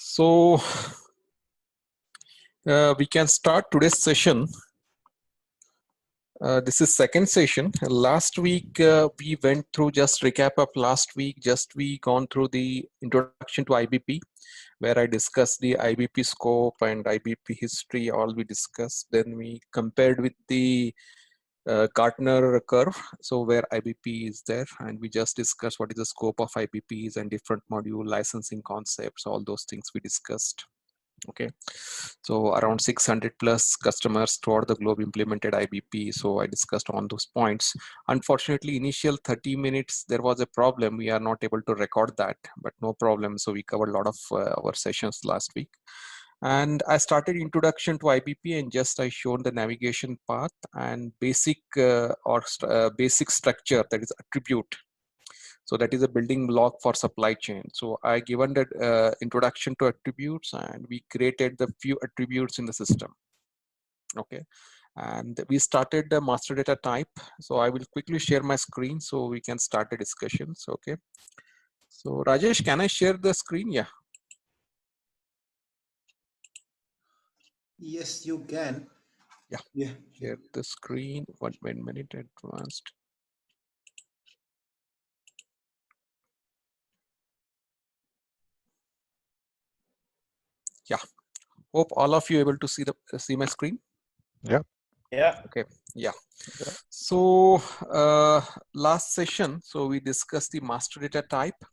So we can start today's session. This is second session. Last week we went through, just recap of last week, we gone through the introduction to IBP, where I discussed the IBP scope and IBP history, all we discussed. Then we compared with the Gartner curve, so where IBP is there, and we just discussed what is the scope of IBPs and different module licensing concepts, all those things we discussed. Okay, so around 600 plus customers throughout the globe implemented IBP. So I discussed on those points. Unfortunately, initial 30 minutes, there was a problem. We are not able to record that, but no problem. So we covered a lot of our sessions last week. And I started introduction to IBP and just I shown the navigation path and basic basic structure, that is attribute. So that is a building block for supply chain. So I given that introduction to attributes, and we created the few attributes in the system. Okay, and we started the master data type. So I will quickly share my screen so we can start the discussions. Okay, so Rajesh, can I share the screen? Yeah. Yes, you can. Yeah. Share the screen. 1 minute advanced. Yeah. Hope all of you able to see my screen. Yeah. Yeah. Okay. Yeah. So last session, so we discussed the master data type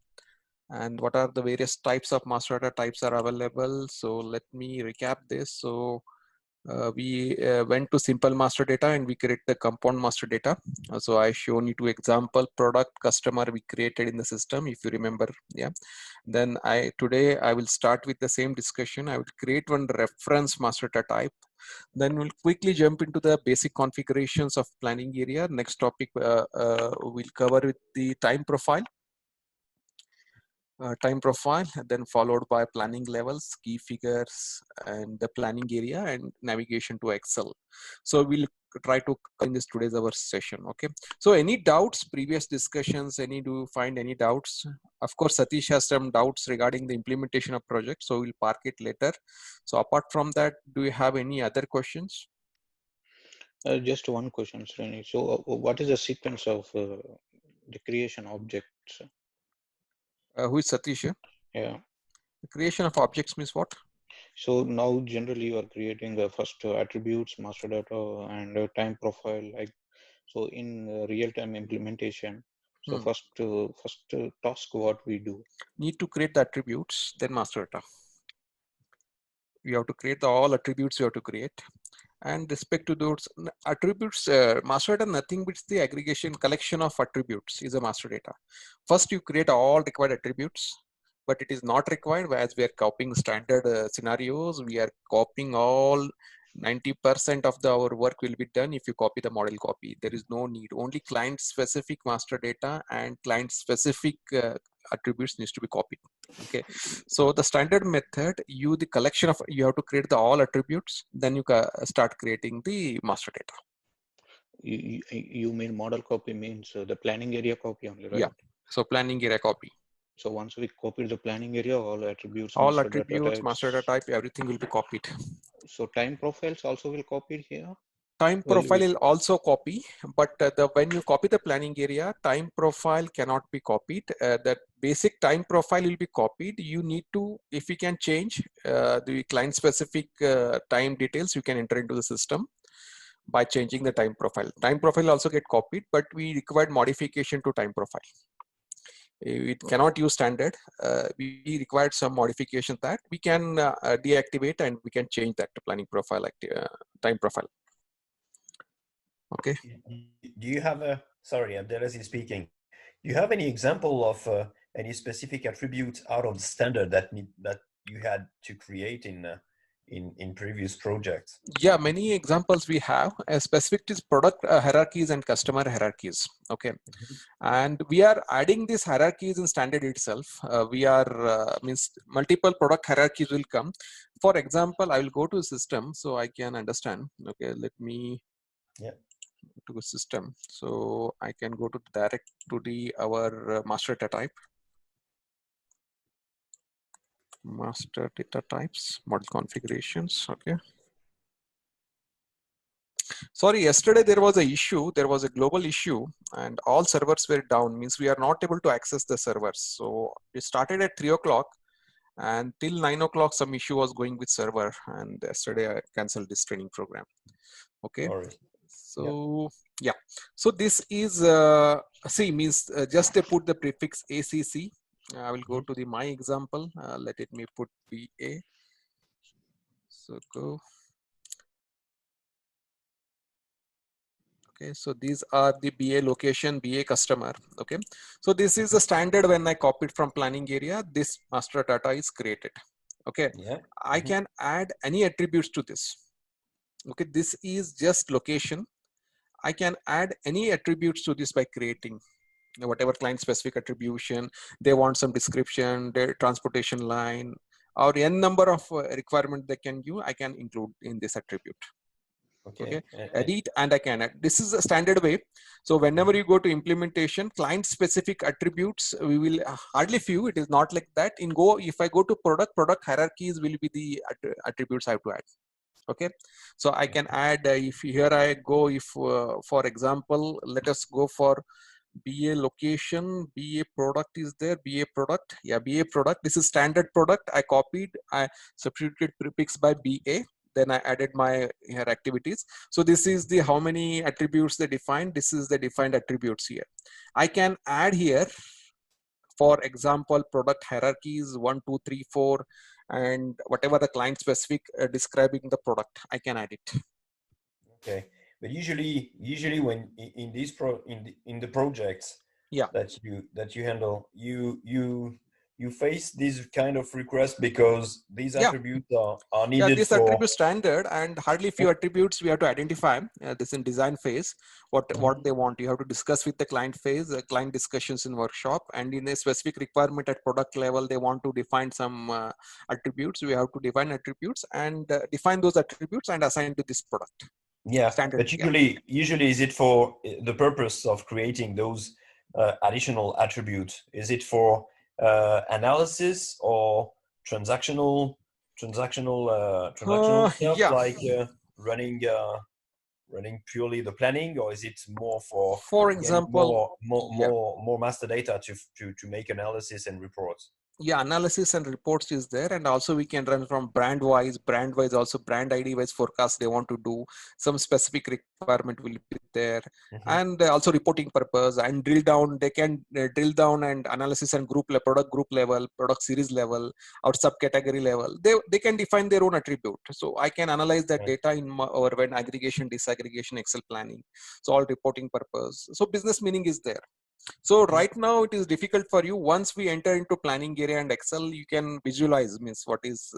and what are the various types of master data types are available. So let me recap this. So we went to simple master data and we create the compound master data. So I shown you two example product customer we created in the system, if you remember. Yeah. Then today I will start with the same discussion. I will create one reference master data type. Then we'll quickly jump into the basic configurations of planning area. Next topic we'll cover with the time profile. Then followed by planning levels, key figures, and the planning area and navigation to Excel. So we'll try to cover this today's our session. Okay. So any doubts, previous discussions, do you find any doubts? Of course, Satish has some doubts regarding the implementation of project, so we'll park it later. So apart from that, do you have any other questions? Just one question, Srini. So what is the sequence of the creation objects? Who is Satish? Yeah. The creation of objects means what? So now generally you are creating the first attributes, master data, and time profile. Like so, in real-time implementation. So first task what we do. Need to create the attributes, then master data. You have to create all attributes you have to create. And respect to those attributes, master data nothing but the aggregation collection of attributes is a master data. First you create all required attributes, but it is not required as we are copying standard scenarios. We are copying all 90% of our work will be done if you copy the model copy. There is no need. Only client specific master data and client specific attributes needs to be copied. Okay, so the standard method, you have to create the all attributes, then you start creating the master data. You mean model copy means the planning area copy only, right? Yeah, so planning area copy. So once we copy the planning area, all attributes, master data type, everything will be copied. So time profiles also will copy here. Time profile will also copy, but when you copy the planning area, time profile cannot be copied. That basic time profile will be copied. You need to, if you can change the client specific time details, you can enter into the system by changing the time profile. Time profile also get copied, but we required modification to time profile. It cannot use standard. We required some modification that we can deactivate and we can change that to planning profile, time profile. Okay. Do you have sorry, Abdelaziz speaking. Do you have any example of any specific attributes out of the standard that you had to create in previous projects? Yeah, many examples we have. Specific is product hierarchies and customer hierarchies. Okay, and we are adding these hierarchies in standard itself. We are means multiple product hierarchies will come. For example, I will go to system so I can understand. Okay, let me. Yeah. To a system, so I can go to direct to our master data type. Master data types, model configurations. Okay. Sorry, yesterday there was a issue. There was a global issue, and all servers were down. Means we are not able to access the servers. So we started at 3 o'clock, and till 9 o'clock, some issue was going with server. And yesterday I canceled this training program. Okay. Sorry. Yeah. So yeah. So this is see means just they put the prefix ACC. I will go to the my example. Let it me put BA. So go. Okay, so these are the BA location, BA customer. Okay, so this is the standard when I copied from planning area, this master data is created. Okay, Yeah. I can add any attributes to this. Okay, this is just location. I can add any attributes to this by creating whatever client specific attribution. They want some description, their transportation line, or n number of requirement they can give, I can include in this attribute. Okay, edit, and I can add. This is a standard way. So whenever you go to implementation, client specific attributes, we will hardly few. It is not like that. In Go, if I go to product hierarchies will be the attributes I have to add. Okay, so I can add if here I go, if for example, let us go for BA location, BA product is there, BA product, yeah, BA product. This is standard product. I copied, I substituted prefix by BA. Then I added my here activities. So this is the how many attributes they defined. This is the defined attributes here. I can add here, for example, product hierarchies 1, 2, 3, 4, and whatever the client specific describing the product, I can add it. Okay, but usually when in these in the projects yeah that you handle, you face these kind of requests because these attributes are needed this for attribute standard, and hardly few attributes we have to identify. This in design phase, what they want, you have to discuss with the client phase, client discussions in workshop, and in a specific requirement at product level they want to define some attributes. We have to define attributes and define those attributes and assign to this product. Yeah, standard. but usually is it for the purpose of creating those additional attributes? Is it for analysis or transactional stuff, like running purely the planning, or is it more for example, more master data to make analysis and reports? Analysis and reports is there, and also we can run from brand wise also brand ID wise forecast they want to do. Some specific requirement will be there, and also reporting purpose, and drill down. They can drill down and analysis and product group level, product series level, or subcategory level. They can define their own attribute. So I can analyze that data in our when aggregation, disaggregation, Excel planning. So all reporting purpose. So business meaning is there. So right now it is difficult for you. Once we enter into planning area and Excel, you can visualize means what is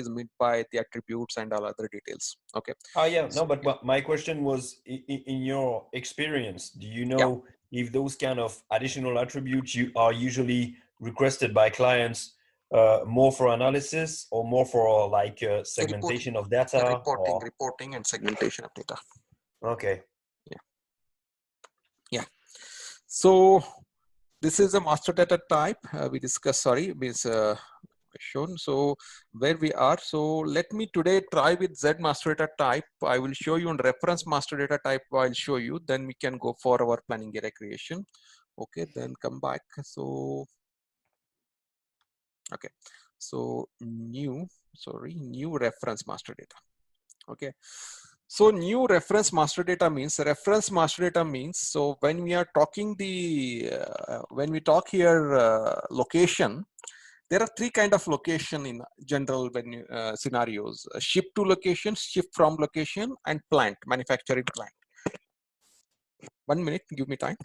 meant by the attributes and all other details. Okay. But my question was, in your experience, do you know if those kind of additional attributes you are usually requested by clients more for analysis or more for like segmentation of data? Reporting and segmentation of data. Okay. So this is a master data type we discussed. Sorry, is shown. So where we are. So let me today try with Z master data type. I will show you on reference master data type. I'll show you. Then we can go for our planning area creation. Okay. Then come back. So okay. So new reference master data. Okay. So new reference master data means so when we are talking when we talk here location, there are three kind of location in general when scenarios: ship to location, ship from location, and plant, manufacturing plant. 1 minute, give me time.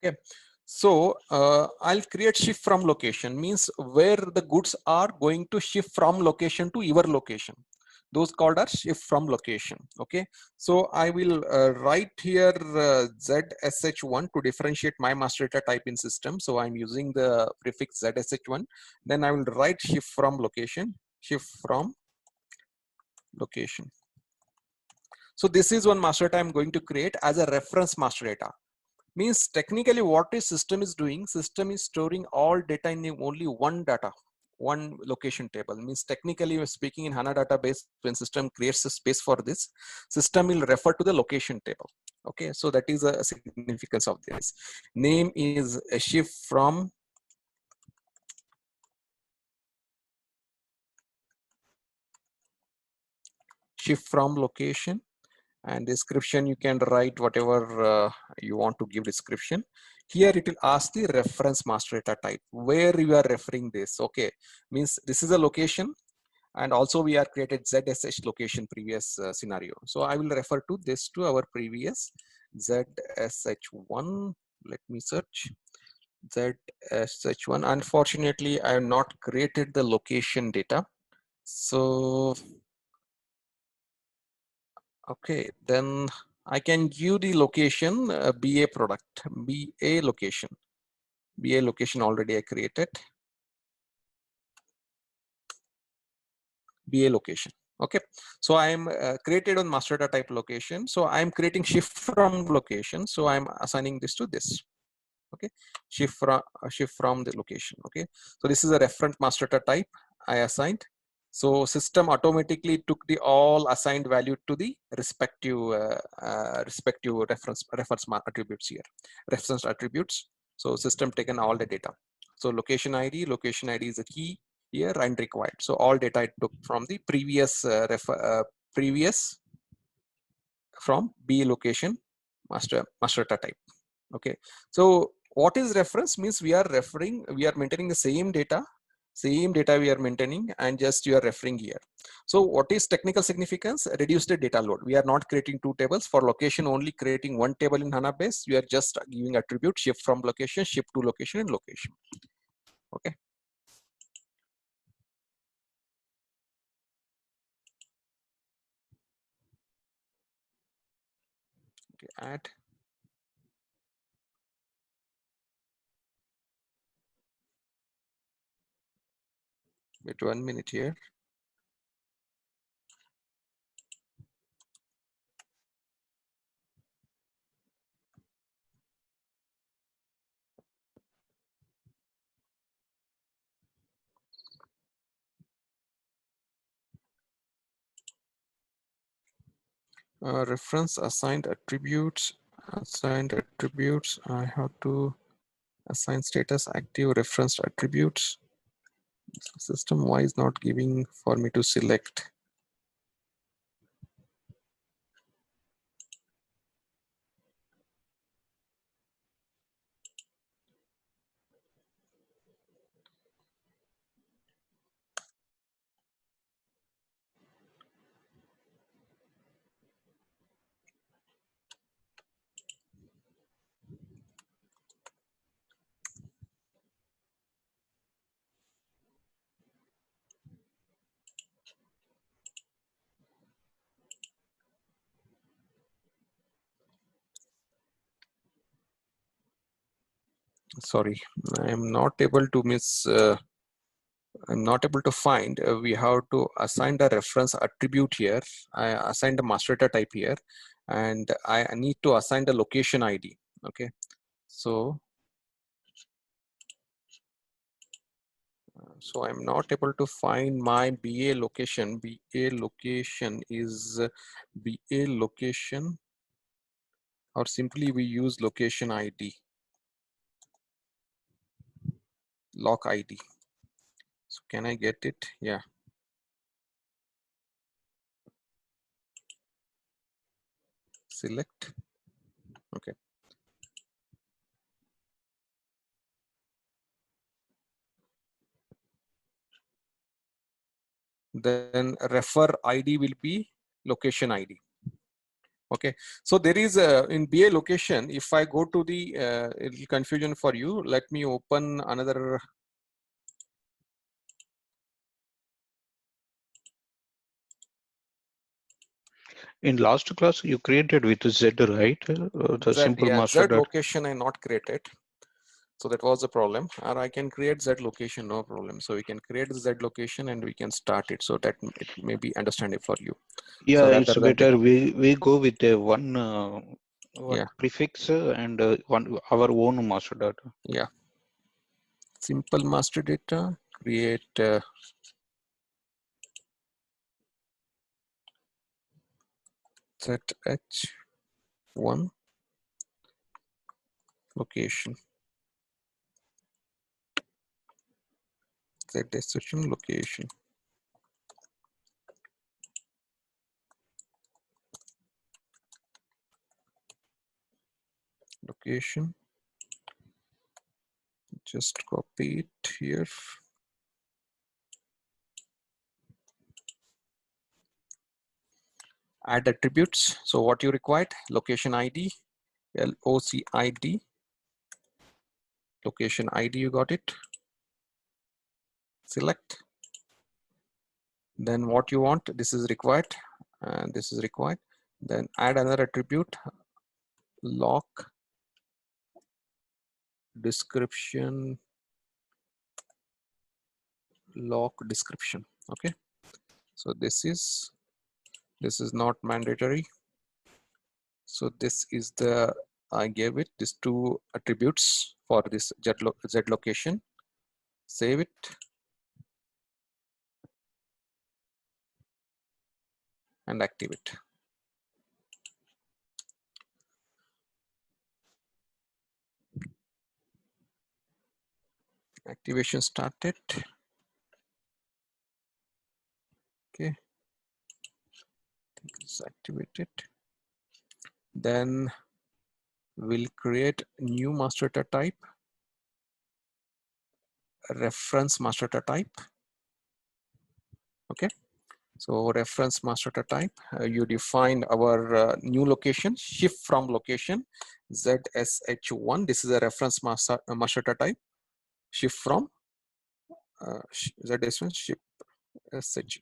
Okay, so I'll create shift from location, means where the goods are going to shift from location to your location. Those called are shift from location. Okay, so I will write here ZSH1 to differentiate my master data type in system. So I'm using the prefix ZSH1. Then I will write shift from location, So this is one master data I'm going to create as a reference master data. Means technically what is system is doing, system is storing all data in only one data, one location table. Means technically we're speaking in HANA database, when system creates a space for this, system will refer to the location table. Okay, so that is a significance of this. Name is a shift from location, and description you can write whatever you want to give description. Here it will ask the reference master data type, where you are referring this. Okay, means this is a location, and also we are created ZSH location previous scenario. So I will refer to this to our previous ZSH1. Let me search ZSH1. Unfortunately, I have not created the location data. So okay, then I can give the location BA product, BA location. BA location already I created. BA location. Okay, so I am created on master data type location. So I am creating shift from location. So I am assigning this to this. Okay, shift from the location. Okay, so this is a reference master data type I assigned. So system automatically took the all assigned value to the respective reference attributes here, reference attributes. So system taken all the data. So location ID is a key here and required. So all data it took from the previous from B location master data type. Okay, so what is reference means we are maintaining the same data we are maintaining, and just you are referring here. So what is technical significance? Reduce the data load. We are not creating two tables for location, only creating one table in HANA base. We are just giving attribute shift from location, shift to location, and location. Okay. Okay, add. Wait 1 minute here. Reference assigned attributes. I have to assign status active referenced attributes. System why is not giving for me to select. Sorry, I'm not able to I'm not able to find. We have to assign the reference attribute here. I assigned the master data type here, and I need to assign the location ID. Okay, so I'm not able to find my BA location. BA location is BA location, or simply we use location ID, lock ID. So can I get it? Yeah. Select. Okay. Then refer ID will be location ID. Okay, so there is in BA location, if I go to the little confusion for you, let me open another. In last class, you created with Z, right? The Z, simple yeah, master Z data. location I not created. So that was the problem. Or I can create Z location, no problem. So we can create the Z location and we can start it so that it may be understandable for you. Yeah, So rather it's than better we go with one yeah, prefix and one our own master data. yeah. Simple master data, create ZH1 location, ZH1 location. Location, just copy it here. Add attributes. So what you required, location ID, LOCID, location ID, you got it. Select. Then what you want, this is required and this is required. Then add another attribute, lock description, lock description. Okay, so this is not mandatory. So this is the, I gave it these two attributes for this Z location. Save it and activate. Activation started. Okay, it's activated. Then we'll create new master data type, reference master data type. Okay, so reference master data type, you define our new location, shift from location, ZSH1. This is a reference master data type. Shift from ZSH1, shift SH.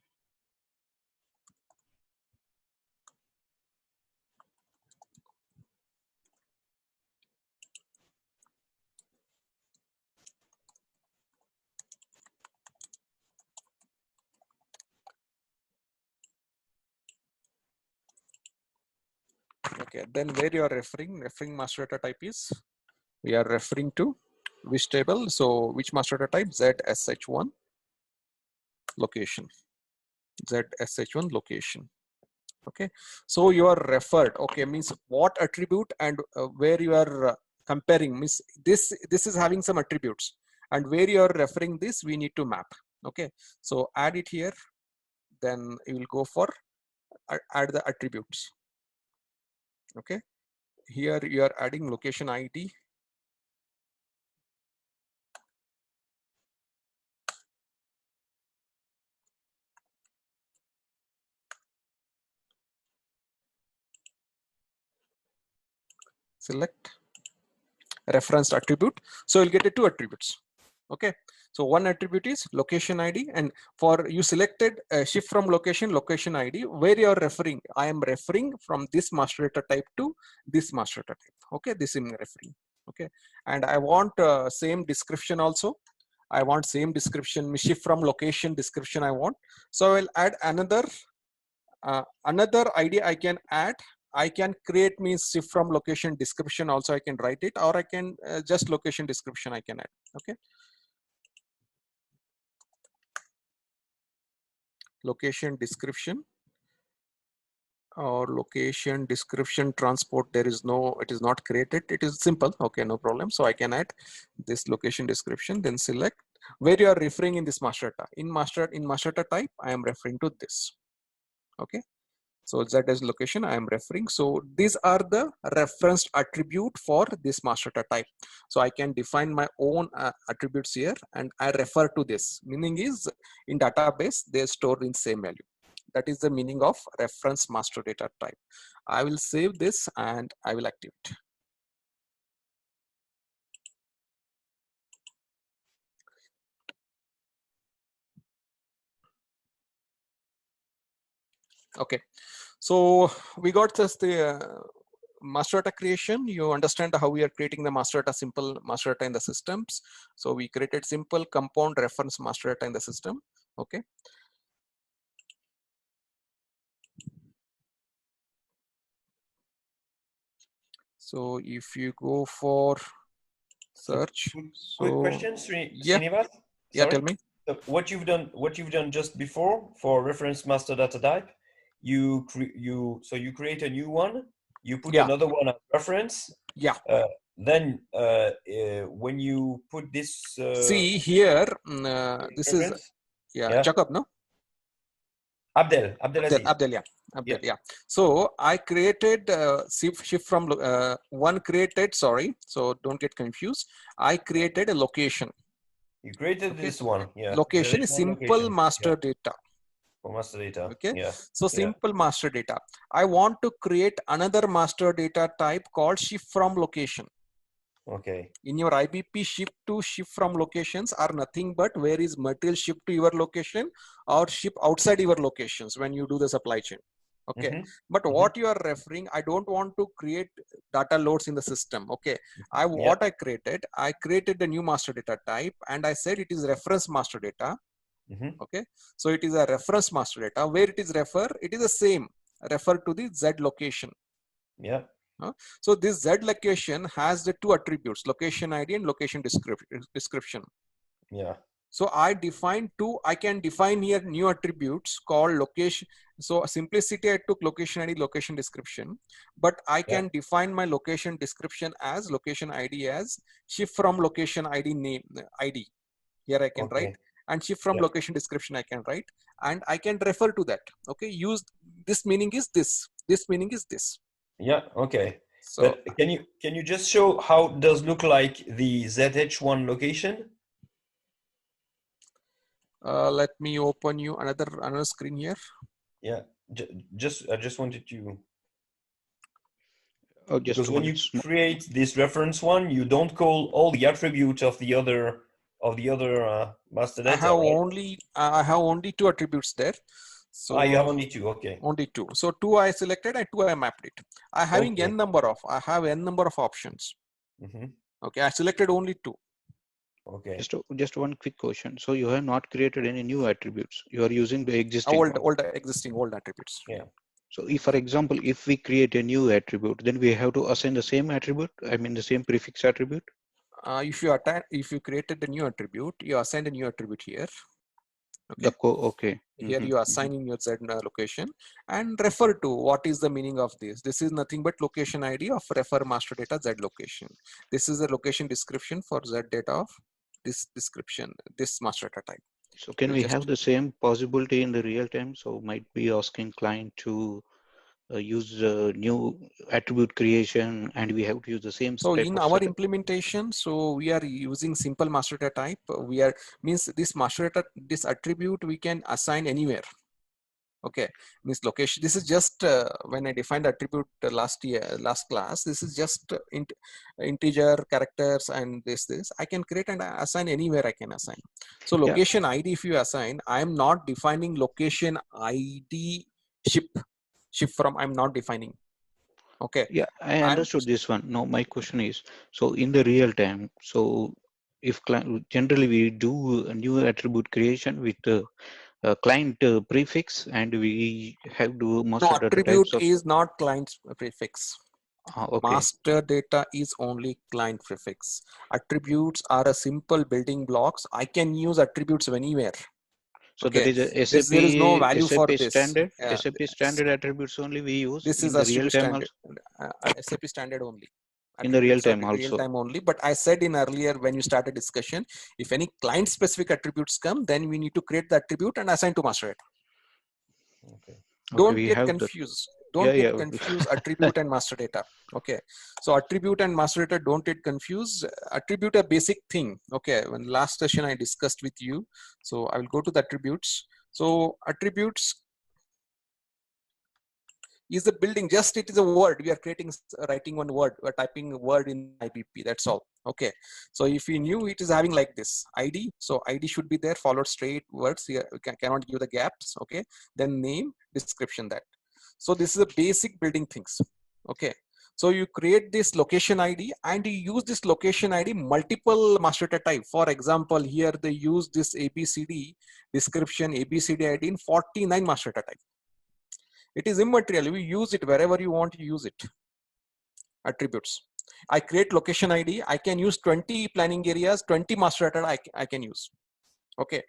Okay, then where you are referring master data type is, we are referring to which table? So which master data type? ZSH1 location, ZSH1 location. Okay, so you are referred. Okay, means what attribute and where you are comparing, means this is having some attributes, and where you are referring this we need to map. Okay, so add it here, then you will go for add the attributes. Okay, here you are adding location ID, select referenced attribute. So you'll get it two attributes. Okay, so one attribute is location ID, and for you selected shift from location ID, where you are referring. I am referring from this master data type to this master data type. Okay, this I'm referring. Okay, and I want same description also. I want same description, shift from location description I want. So I'll add another ID I can add. I can create means shift from location description also I can write it, or I can just location description I can add. Okay, location description or location description transport, there is no, it is not created, it is simple. Okay, no problem. So I can add this location description, then select where you are referring in this master data. In master data type I am referring to this. Okay, so Z as location I am referring. So these are the referenced attribute for this master data type. So I can define my own attributes here, and I refer to this. Meaning is in database they store in same value. That is the meaning of reference master data type. I will save this and I will activate. Okay, so we got just the master data creation, you understand how we are creating the master data, simple master data in the systems. So we created simple compound reference master data in the system. Okay. So if you go for search, Quick so question, yeah, Srinivas. yeah, Sorry. tell me. So what you've done just before for reference master data type, you create a new one, you put Yeah, another one as reference. yeah. Then when you put this See here, this is, reference, yeah, yeah, Jacob, no? Abdelaziz. Abdel, yeah. Abdel, Yeah. yeah. So I created shift from one created, sorry. So don't get confused. I created a location. You created Okay. this one, yeah. Location is ZH1 simple location, yeah, master data. for master data. Okay. Yeah. So Yeah. simple master data. I want to create another master data type called shift from location. Okay. In your IBP, shift to shift from locations are nothing but where is material shipped to your location or ship outside your locations when you do the supply chain. Okay. Mm-hmm. But Mm-hmm. what you are referring, I don't want to create data loads in the system. Okay. Yeah. What I created a new master data type and I said it is reference master data. Mm-hmm. Okay. So it is a reference master data. Where it is it is the same. Refer to the Z location. Yeah. So this Z location has the two attributes, location ID and location description. Yeah. So I define two, I can define here new attributes called location. So simplicity, I took location ID, location description, but I can define my location description as location ID as shift from location ID name ID. Here I can write, Okay. and shift from Yeah. location description I can write, and I can refer to that. Okay, use this meaning is this, this meaning is this. Yeah. Okay. So But can you just show how it does look like the ZH1 location? let me open you another screen here. Yeah. I just wanted to, Oh, just because when one you create this reference one, you don't call all the attributes of the other master data, right? I have only two attributes there. So You have only two. Okay. only two. So two I selected and two I mapped it. I have Okay. n number of options. Mm-hmm. Okay, I selected only two. Okay. just one quick question. So you have not created any new attributes. You are using the existing one. Old attributes. Yeah. So if, for example, if we create a new attribute, then we have to assign the same attribute. I mean, the same prefix attribute. If you created a new attribute, you assign a new attribute here. Okay. Okay. Here you assign in your Z location and refer to what is the meaning of this. This is nothing but location ID of refer master data Z location. This is the location description for Z data of this description, this master data type. So can we have the same possibility in the real time? So might be asking client to use new attribute creation, and we have to use the same So type in of our setup. implementation, so we are using simple master data type. We are means this master data, this attribute we can assign anywhere. Okay, means location. This is just when I defined attribute last class. This is just integer characters and this. I can create and assign anywhere I can assign. So location ID, if you assign, I am not defining location ID ship from. I'm not defining. Okay. Yeah, I understood this one. No, my question is, so in the real time, so if generally we do a new attribute creation with the client prefix, and we have to master data attribute types of. is not client prefix. Okay. Master data is only client prefix. Attributes are a simple building blocks. I can use attributes anywhere. So Okay, that is a there is no value for SAP this. standard. SAP standard attributes only we use This in is the a real SAP time standard. also. SAP standard only. In the real Attributes are time in real also. time only. But I said in earlier when you started discussion, if any client specific attributes come, then we need to create the attribute and assign to master data. Okay. Don't get confused. Don't get confused attribute and master data. Okay, so attribute and master data, don't get confused. Attribute a basic thing. Okay, when last session I discussed with you, so I will go to the attributes. So attributes is the building, just it is a word. We are writing one word, we're typing a word in IBP, that's all. Okay, so if you knew it is having like this ID, so ID should be there, followed straight words here, we cannot give the gaps. Okay, then name, description, that. So this is a basic building things. Okay, So you create this location ID and you use this location ID multiple master data type. For example, here they use this ABCD description ABCD ID in 49 master data type. It is immaterial. You use it wherever you want to use it. Attributes. I create location ID. I can use 20 planning areas, 20 master data I can use. Okay.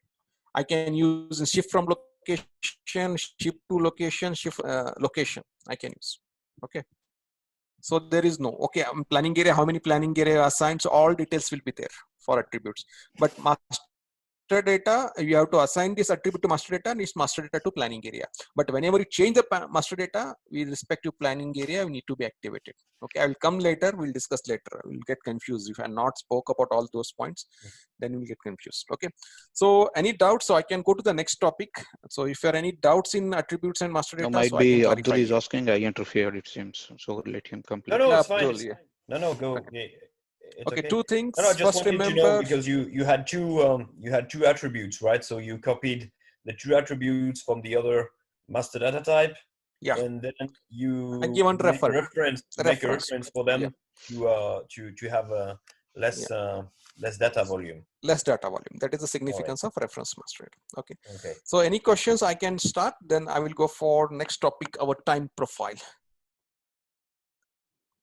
I can use a shift from location, shift to location, shift location. I can use. Okay. So there is no, okay, planning area, how many planning area assigned? So all details will be there for attributes. But master data, you have to assign this attribute to master data and it's master data to planning area. But whenever you change the master data with respect to planning area, we need to be activated. Okay, I will come later, we'll discuss later. We'll get confused. If I not spoke about all those points, then we'll get confused. Okay, so any doubts? So I can go to the next topic. So if there are any doubts in attributes and master data, might so I can be clarify. Abdul is asking, I interfered, it seems. So let him complete. No, Yeah, it's fine. Abdul, yeah. No, go. Okay. Yeah, it's Okay, okay. two things. No, I just First, wanted to know remember, because you had two attributes, right? So you copied the two attributes from the other master data type, yeah, and then you I give one make a reference. reference for them Yeah. to have a less less data volume. Less data volume. That is the All right. significance of reference master data. Okay. Okay. So any questions I can start, then I will go for next topic, our time profile.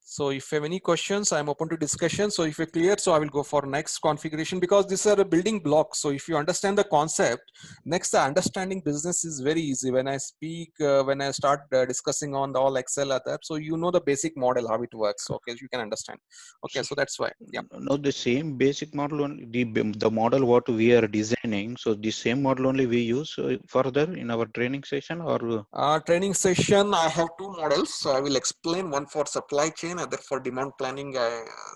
So if you have any questions, I'm open to discussion. So if you're clear, so I will go for next configuration because these are a building blocks. So if you understand the concept, next the understanding business is very easy. When I speak, when I start discussing on the all Excel other, so you know the basic model, how it works. Okay, you can understand. Okay, so that's why. Yeah. No, the same basic model only, the model what we are designing. So the same model only we use further in our training session or? Training session, I have two models. So I will explain one for supply chain, other for demand planning.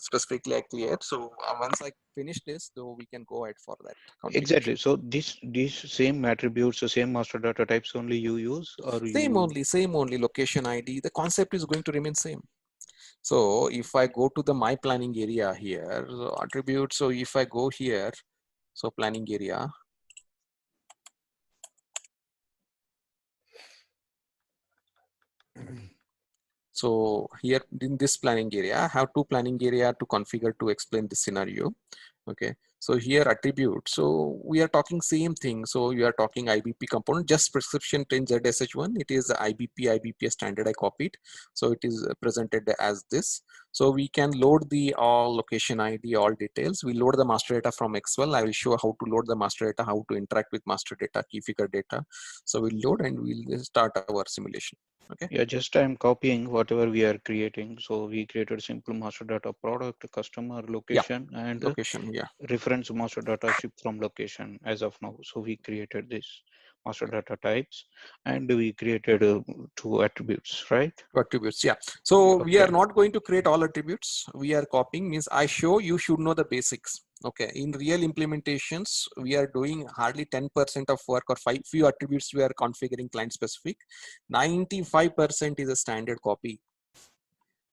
Specifically I cleared. So once I finish this, though we can go ahead for that. Exactly. So these same attributes, the same master data types only you use, or Same only location ID. The concept is going to remain same. So if I go to the my planning area here, so attribute. So if I go here, so planning area. So here in this planning area, I have two planning area to configure to explain this scenario. Okay. So here attribute. So we are talking same thing. So you are talking IBP component, just prescription train ZSH1. It is the IBP standard I copied. So it is presented as this. So we can load the all location ID, all details. We load the master data from Excel. I will show how to load the master data, how to interact with master data, key figure data. So we'll load and we'll start our simulation. Okay. Yeah, just I'm copying whatever we are creating. So we created simple master data product, customer, location, and location. Yeah. reference master data ship from location as of now. So we created this master data types and we created two attributes, right? Attributes, yeah. So we are not going to create all attributes. We are copying, means I show you should know the basics. Okay, in real implementations, we are doing hardly 10% of work or few attributes we are configuring client specific. 95% is a standard copy.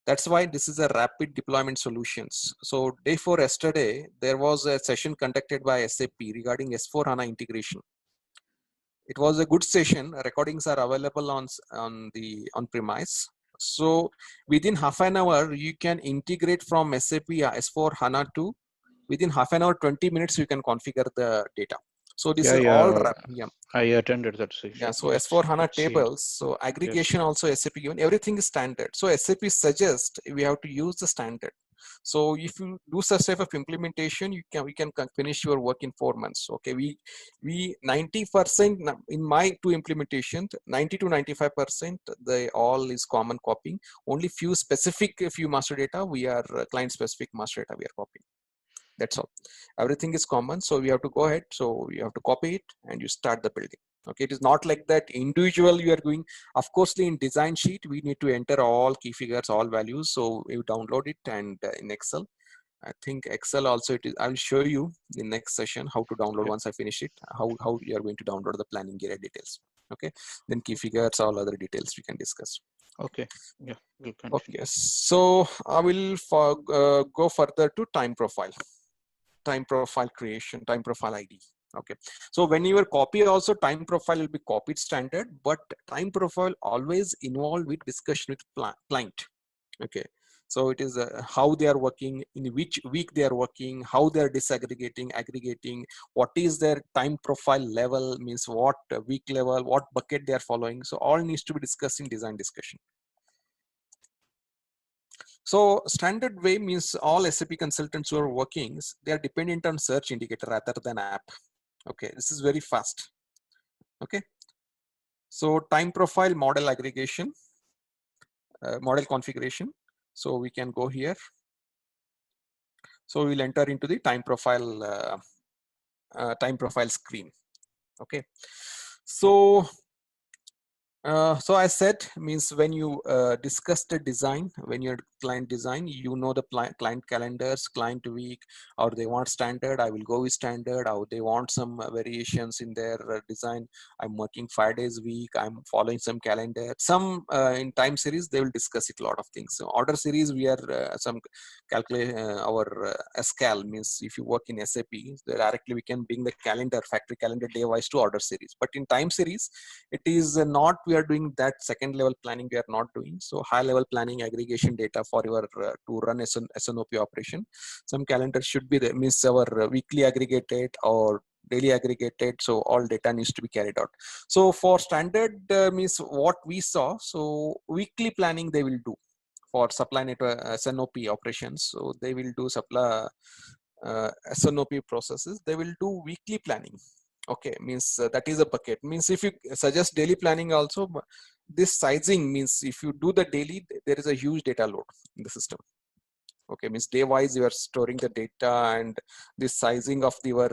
That's why this is a rapid deployment solutions. So day 4 yesterday, there was a session conducted by SAP regarding S4HANA integration. It was a good session. Recordings are available on premise. So within half an hour, you can integrate from SAP S4 HANA to within half an hour, 20 minutes, you can configure the data. So this is all. Yeah. I attended that session. Yeah. So S4 HANA tables. So aggregation also SAP given. Everything is standard. So SAP suggests we have to use the standard. So if you do such type of implementation, we can finish your work in 4 months. Okay, we 90% in my two implementations, 90 to 95%, they all is common copying. Only few master data we are client specific master data we are copying. That's all. Everything is common. So we have to go ahead. So you have to copy it and you start the building. Okay, it is not like that individual you are going. Of course, in design sheet, we need to enter all key figures, all values. So you download it and in Excel. I think Excel also it is. I will show you in next session how to download once I finish it. How you are going to download the planning area details. Okay, then key figures, all other details we can discuss. Okay. Yeah. We'll continue. Okay. So I will go further to time profile. Time profile creation, time profile ID. Okay, so when you are copy also time profile will be copied standard, but time profile always involved with discussion with client. Okay, So it is how they are working, in which week they are working, how they are disaggregating, aggregating, what is their time profile level, means what week level, what bucket they are following. So all needs to be discussed in design discussion. So standard way means all SAP consultants who are working, they are dependent on search indicator rather than app. Okay, this is very fast. Okay, so time profile model aggregation, model configuration. So we can go here. So we'll enter into the time profile screen. Okay, so so I said, means when you discuss the design, when your client design, you know the client calendars, client week, or they want standard, I will go with standard, or they want some variations in their design. I'm working 5 days a week, I'm following some calendar. Some in time series, they will discuss it a lot of things. So order series, we are some calculate our SCAL, means if you work in SAP, directly we can bring the calendar, factory calendar day wise to order series. But in time series, it is not, we are doing that second level planning, we are not doing. So high level planning, aggregation data for your to run SNOP operation. Some calendar should be there, means our weekly aggregated or daily aggregated. So all data needs to be carried out. So for standard means what we saw, so weekly planning they will do for supply network SNOP operations. So they will do supply SNOP processes, they will do weekly planning. Okay, means that is a bucket. Means if you suggest daily planning also, this sizing means if you do the daily, there is a huge data load in the system. Okay, means day wise you are storing the data, and this sizing of your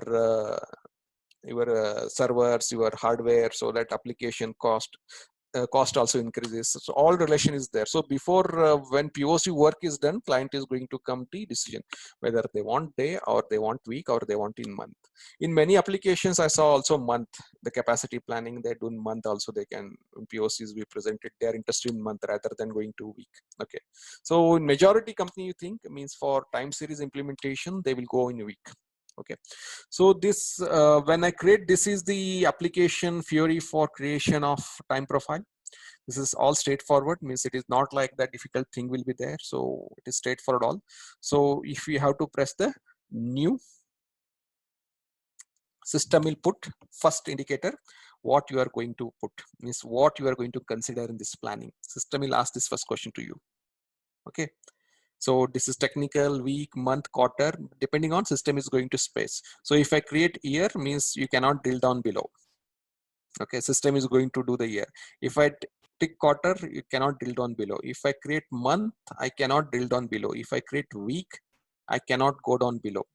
servers, your hardware, so that application cost also increases. So all relation is there. So before when POC work is done, client is going to come to decision whether they want day or they want week or they want in month. In many applications, I saw also month, the capacity planning, they do month also. They can, POCs we presented, they are interested in month rather than going to week. Okay, so in majority company, you think means for time series implementation, they will go in a week. Okay, so this when I create, this is the application Fiori for creation of time profile. This is all straightforward, means it is not like that difficult thing will be there. So it is straightforward all. So if we have to press the new, system will put first indicator, what you are going to put, means what you are going to consider in this planning. System will ask this first question to you. Okay, so this is technical, week, month, quarter, depending on system is going to space. So if I create year, means you cannot drill down below. Okay, system is going to do the year. If I tick quarter, you cannot drill down below. If I create month, I cannot drill down below. If I create week, I cannot go down below.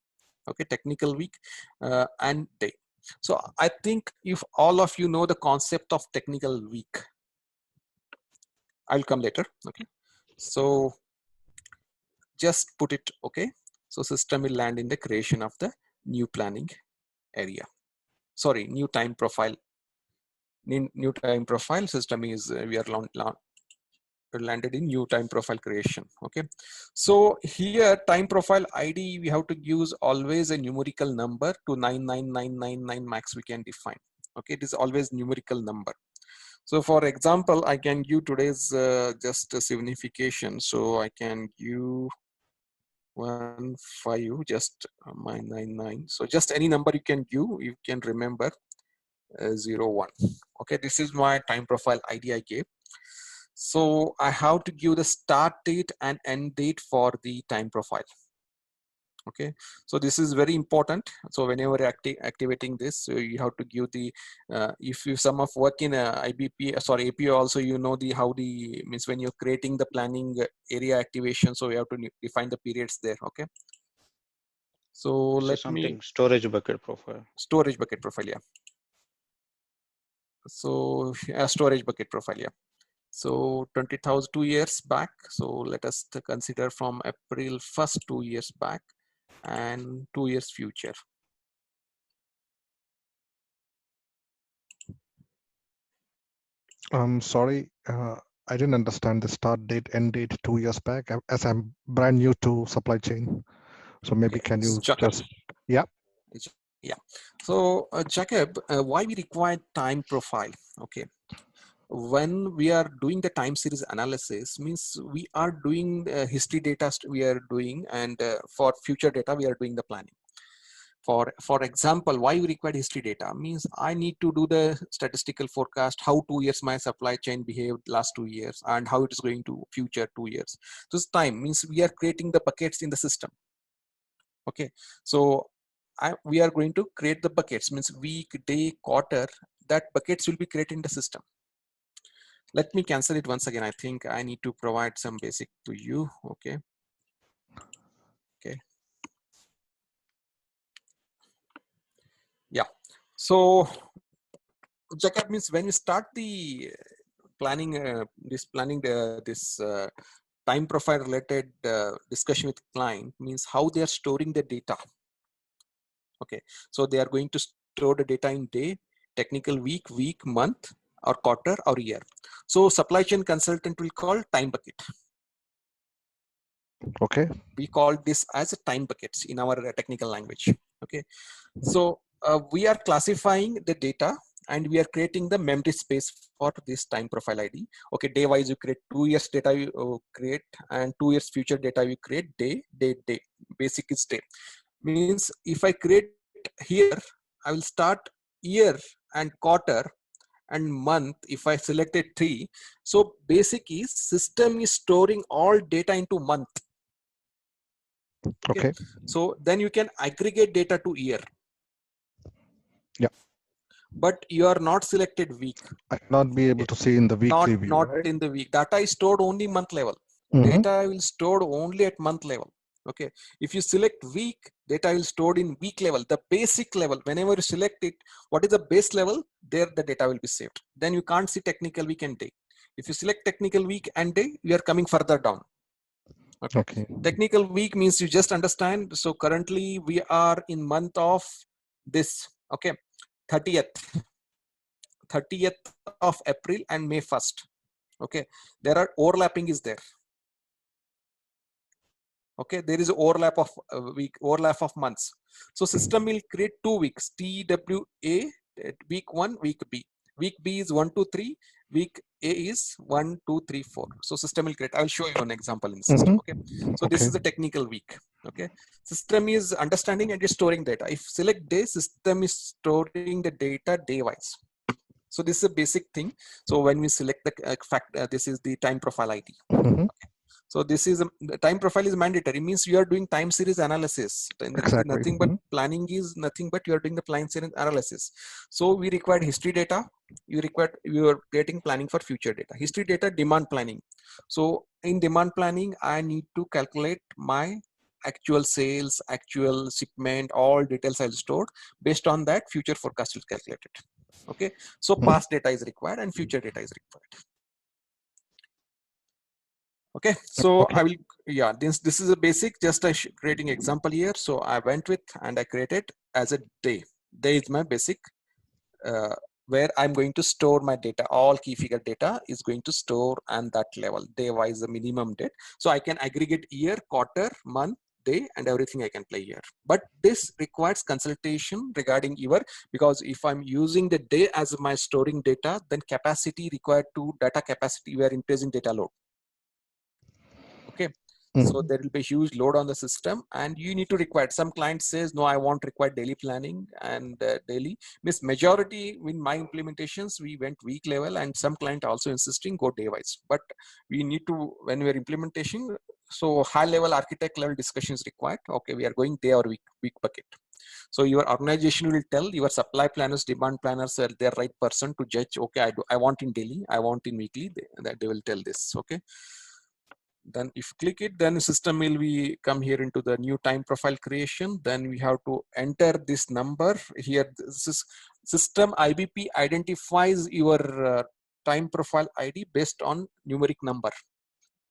Okay, technical week and day. So I think if all of you know the concept of technical week, I'll come later. Okay, so just put it. Okay, so system will land in the creation of the new planning area. Sorry, new time profile. New time profile system is we are landed in new time profile creation. Okay, so here time profile ID, we have to use always a numerical number to 99999 max we can define. Okay, it is always numerical number. So for example, I can give today's just a signification. So I can give 15 just 999. So just any number you can give, you can remember 01. Okay, this is my time profile ID I gave. So I have to give the start date and end date for the time profile. Okay, so this is very important. So whenever activating this, so you have to give the if you some of work in IBP, sorry, APO also, you know the how the means when you're creating the planning area activation, so you have to define the periods there. Okay, so This let is me something storage bucket profile. storage bucket profile. Yeah, so storage bucket profile. Yeah. So 20,000 2 years back. So let us consider from April 1st 2 years back and 2 years future. I'm sorry, I didn't understand the start date, end date 2 years back, as I'm brand new to supply chain. So maybe Okay. can you Jacob. just, yeah. Yeah. So Jacob, why we require time profile? Okay. when we are doing the time series analysis, means we are doing history data we are doing, and for future data we are doing the planning. For example, why we require history data means I need to do the statistical forecast, how 2 years my supply chain behaved last 2 years and how it is going to future 2 years. This time means we are creating the buckets in the system. Okay, so we are going to create the buckets, means week, day, quarter, that buckets will be created in the system. Let me cancel it once again. I think I need to provide some basic to you. Okay. Okay. Yeah. So Jacob, means when you start the planning, this time profile related discussion with client, means how they are storing the data. Okay. So they are going to store the data in day, technical week, month, or quarter, or year. So supply chain consultant will call time bucket. Okay. We call this as a time buckets in our technical language. Okay. So we are classifying the data and we are creating the memory space for this time profile ID. Okay, day wise you create 2 years data you create, and 2 years future data you create day. Basic is day. Means if I create here, I will start year and quarter and month. If I selected 3, so basic is system is storing all data into month. Okay. So then you can aggregate data to year. Yeah. But you are not selected week. I not be able to see in the weekly view. Not right? in the week. Data is stored only month level. Data will stored only at month level. Okay. If you select week, data will stored in week level, the basic level. Whenever you select it, what is the base level? There the data will be saved. Then you can't see technical week and day. If you select technical week and day, you are coming further down. Okay. Technical week means you just understand. So currently we are in month of this. Okay. 30th of April and May 1st. Okay. There are overlapping is there. Okay. There is overlap of week, overlap of months. So system will create 2 weeks, TWA, week 1, week B. Week B is 1, 2, 3. Week A is 1, 2, 3, 4. So system will create. I will show you an example in the system. Okay. So this is the technical week. Okay. System is understanding and is storing data. If select day, system is storing the data day wise. So this is a basic thing. So when we select the this is the time profile ID. Okay. So this is the time profile is mandatory. It means you are doing time series analysis. Exactly. Nothing but planning is nothing but you are doing the plan series analysis. So we required history data. You are creating planning for future data. History data, demand planning. So in demand planning, I need to calculate my actual sales, actual shipment, all details I'll store. Based on that, future forecast will calculate it. Okay. So past data is required and future data is required. Okay, so I will, yeah, this is a basic, just a creating example here. So I went with and I created as a day. Day is my basic where I'm going to store my data. All key figure data is going to store and that level. Day wise the minimum date. So I can aggregate year, quarter, month, day, and everything I can play here. But this requires consultation regarding your, because if I'm using the day as my storing data, then capacity required to data capacity, we are increasing data load. Okay, so there will be a huge load on the system and you need to require. Some client says, no, I want require daily planning, and daily means majority in my implementations, we went week level, and some client also insisting go day wise. But we need to, when we are implementation, so high level architect level discussion is required. Okay, we are going day or week bucket. So your organization will tell your supply planners, demand planners are their right person to judge. Okay, I want in daily, I want in weekly, they will tell this. Okay. Then if click it, then system will be come here into the new time profile creation. Then we have to enter this number here. This is system IBP identifies your time profile ID based on numeric number.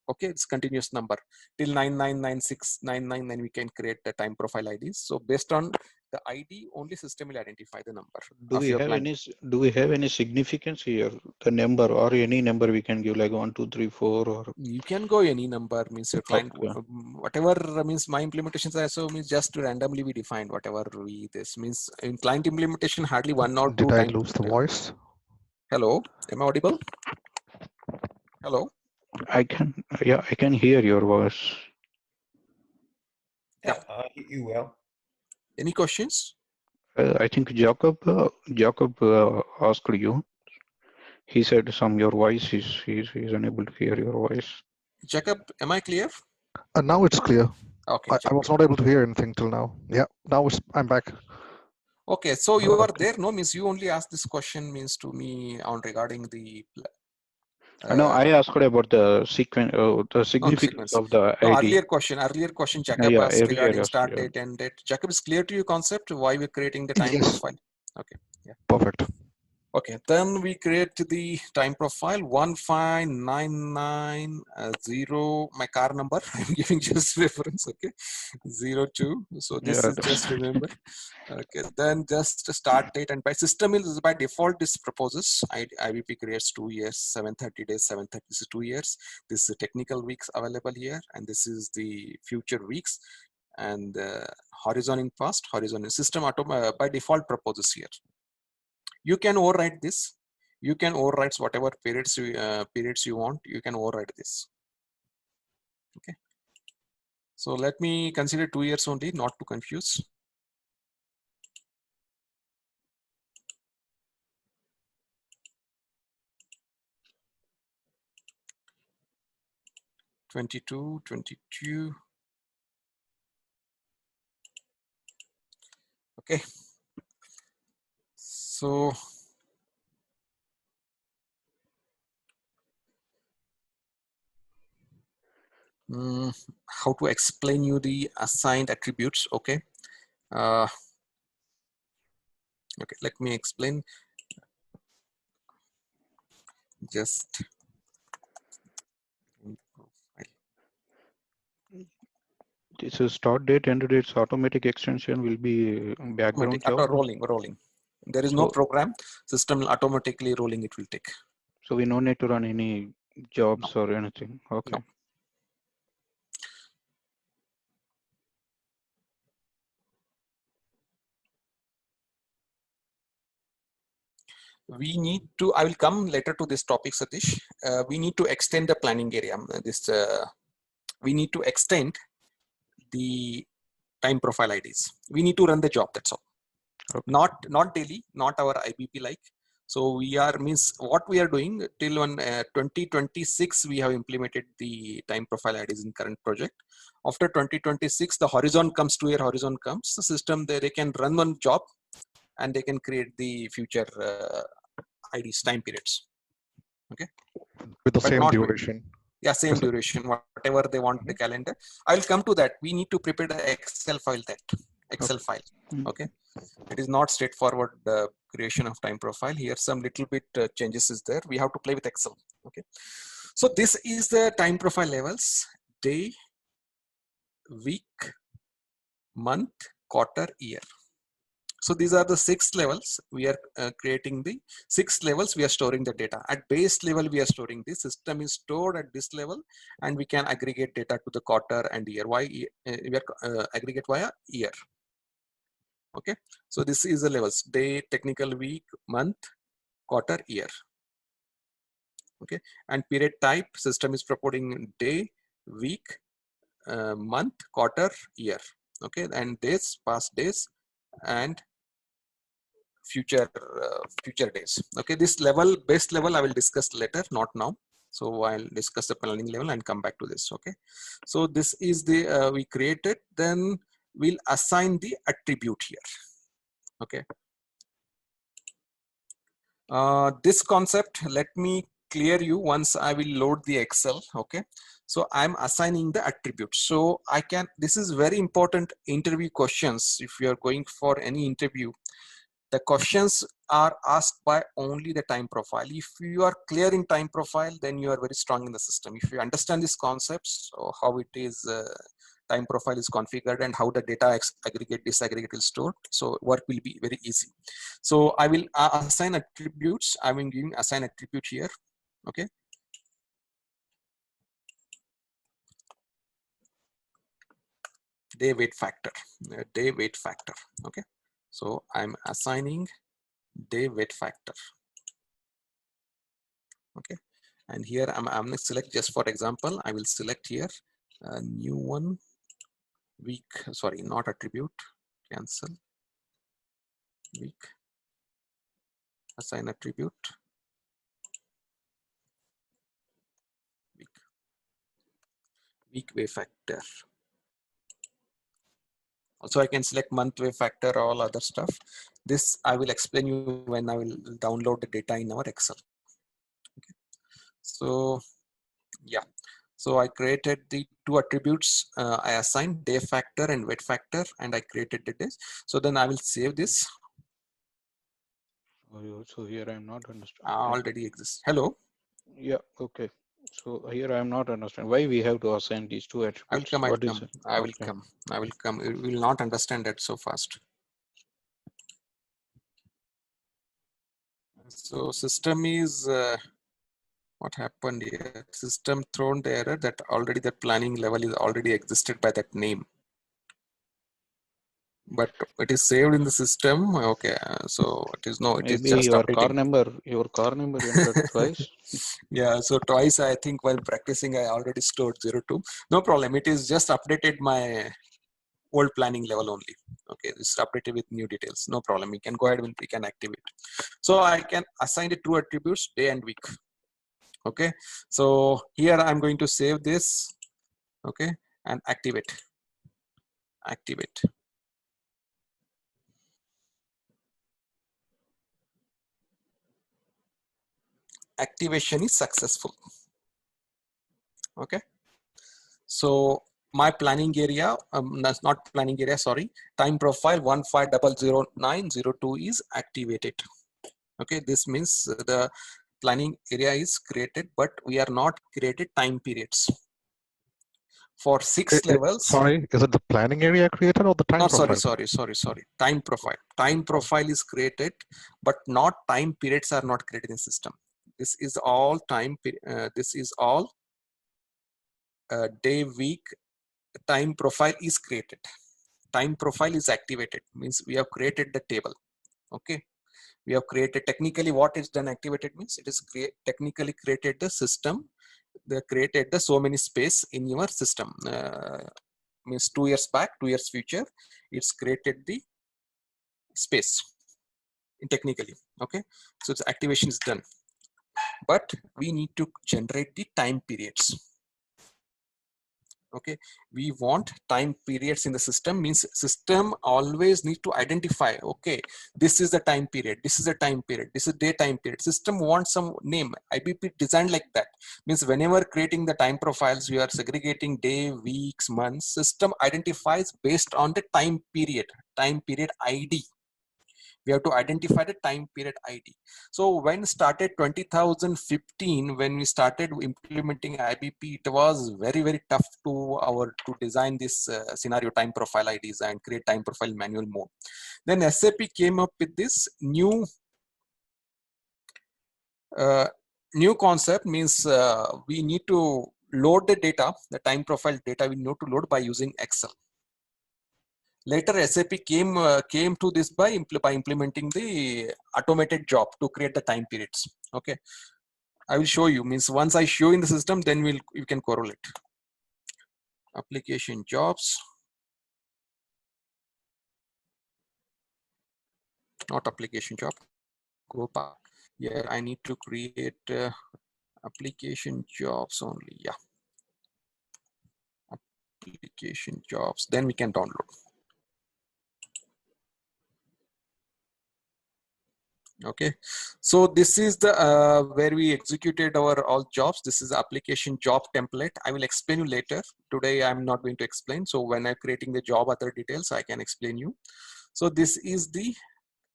Okay, it's continuous number till 999699. Then we can create the time profile IDs. So based on the ID, only system will identify the number. Do we have any significance here? The number or any number we can give, like 1, 2, 3, 4, or you can go any number. Means your client, whatever means my implementations also means just randomly we defined whatever we this means in client implementation hardly 1 or 2 Did I times. lose the voice? Hello, am I audible? Hello. I can, yeah, I can hear your voice. Yeah, I hear you well. Any questions? I think Jacob asked you. He said your voice is he's unable to hear your voice. Jacob, am I clear? Now it's clear. Okay, I was not able to hear anything till now. Yeah, now I'm back. okay. So you are there, no? Means you only asked this question means to me on regarding the No, I asked about the sequence, the no, the significance sequence. of the No, ID. earlier question Jacob Yeah, asked earlier regarding asked, start yeah. date and date. Jacob, is clear to you concept why we're creating the time Yes, profile? Okay, yeah. perfect. Okay, then we create the time profile 15990, my car number. I'm giving just reference, okay, 02. So this Yeah, is just remember. Okay, then just start date, and by system is by default this proposes IBP creates 2 years, 730 days, 730 is 2 years. This is the technical weeks available here, and this is the future weeks, and horizon in past, horizon in system by default proposes here. You can override this. You can override whatever periods you want. You can override this. Okay. So let me consider 2 years only, not to confuse. '22. Okay. So how to explain you the assigned attributes? Okay. Okay. Let me explain. Just this is start date, end date's automatic extension will be background job. rolling. There is no So, program. System will automatically rolling. It will take. so we no need to run any jobs No, or anything. Okay. no. We need to, I will come later to this topic, Satish. We need to extend the planning area. We need to extend the time profile IDs. We need to run the job, that's all. Okay. Not daily, not our IBP like. So we are, means what we are doing till 2026, we have implemented the time profile IDs in current project. After 2026, the horizon comes to here, horizon comes, the system there, they can run one job and they can create the future IDs, time periods. Okay. With the But same not duration. yeah, same Is it? duration, whatever they want the calendar. I'll come to that. We need to prepare the Excel file, Excel file. Okay. It is not straightforward creation of time profile. Here some little bit changes is there. We have to play with Excel. Okay. So this is the time profile levels: day, week, month, quarter, year. So these are the 6 levels. We are creating the 6 levels. We are storing the data at base level. We are storing this system is stored at this level, and we can aggregate data to the quarter and year. Why we are aggregate via year? Okay. So this is the levels: day, technical week, month, quarter, year. Okay. And period type, system is proposing day, week, month, quarter, year. Okay. And days, past days, and future days. Okay, this level, base level, I will discuss later, not now. So I'll discuss the planning level and come back to this. Okay, so this is the we created, then we'll assign the attribute here. Okay, this concept, let me clear you once I will load the Excel. Okay, so I'm assigning the attributes. So I can, this is very important interview questions. If you are going for any interview, the questions are asked by only the time profile. If you are clear in time profile, then you are very strong in the system. If you understand these concepts, or how it is time profile is configured and how the data aggregate, disaggregate is stored, so work will be very easy. So I will assign attributes. I will giving assign attribute here. Okay. Day weight factor, day weight factor. Okay. So I'm assigning day weight factor. Okay, and here I'm going to select, just for example, I will select here a new one, week, sorry, not attribute, cancel, week, assign attribute, week, week wave factor. Also, I can select month wave factor, all other stuff. This I will explain you when I will download the data in our Excel. Okay. So yeah, so I created the two attributes. I assigned day factor and wait factor, and I created the days. So then I will save this. So here I'm not understanding. Already exists. Hello. Yeah. Okay. So here I'm not understanding why we have to assign these two attributes. I will come. I will come. I will come. You will not understand that so fast. So system is what happened here? System thrown the error that already the planning level is already existed by that name, but it is saved in the system. Okay, so it is no. It is Maybe just your updating. your car number entered twice. Yeah. So twice I think while practicing I already stored 02. No problem. It is just updated my old planning level only. Okay, this is updated with new details. No problem. We can go ahead and we can activate. So I can assign the two attributes, day and week. Okay, so here I'm going to save this. Okay, and activate. Activate. Activation is successful. Okay, so my planning area, that's not planning area, sorry, time profile 15000902 is activated. Okay, this means the planning area is created, but we are not created time periods. For 6 levels. Sorry, is it the planning area created or the time profile? Sorry. Time profile. Time profile is created, but not time periods are not created in the system. This is all time. This is all day, week. Time profile is created. Time profile is activated. Means we have created the table. Okay. We have created technically what is done activated means it is technically created the system. They created the so many space in your system. Means 2 years back, 2 years future, it's created the space technically. Okay, so its activation is done, but we need to generate the time periods. Okay, we want time periods in the system, means system always need to identify, okay, this is the time period, this is the time period, this is day time period. System wants some name. IBP designed like that, means whenever creating the time profiles, we are segregating day, weeks, months. System identifies based on the time period ID. We have to identify the time period ID. So when started 2015, when we started implementing IBP, it was very tough to design this scenario time profile IDs and create time profile manual mode. Then SAP came up with this new concept, means we need to load the data, the time profile data we need to load by using Excel. Later, SAP came to this by implementing the automated job to create the time periods. Okay, I will show you. Means once I show in the system, then you can correlate. Application jobs, not application job. Go back. Here I need to create application jobs only. Yeah, application jobs. Then we can download. Okay, so this is the where we executed our all jobs. This is the application job template. I will explain you later. Today I'm not going to explain. So when I'm creating the job other details, I can explain you. So this is the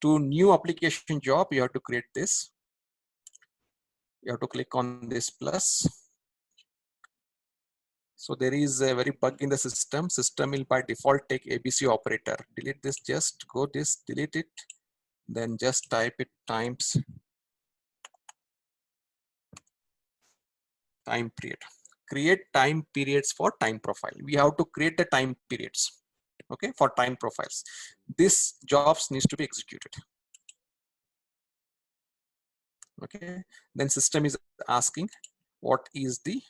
to new application job. You have to create this. You have to click on this plus. So there is a very bug in the system. System will by default take ABC operator. Delete this. Just go this. Delete it. Then just type it times time period. Create time periods for time profile. We have to create the time periods, okay, for time profiles. This jobs needs to be executed. Okay, then system is asking what is the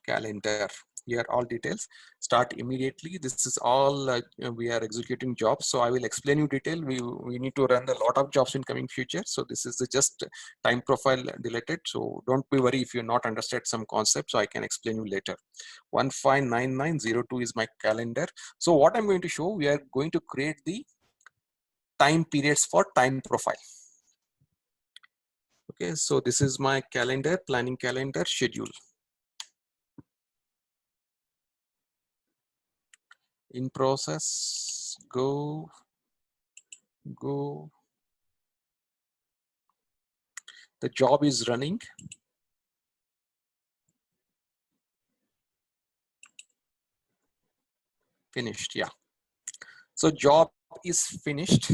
calendar. Here all details start immediately. This is all we are executing jobs, so I will explain you detail. We need to run a lot of jobs in coming future, so this is the just time profile deleted, so don't be worried if you not understand some concept, so I can explain you later. 159902 is my calendar. So what I'm going to show, we are going to create the time periods for time profile. Okay, so this is my calendar, planning calendar schedule. In process, go. The job is running. Finished, yeah. So job is finished.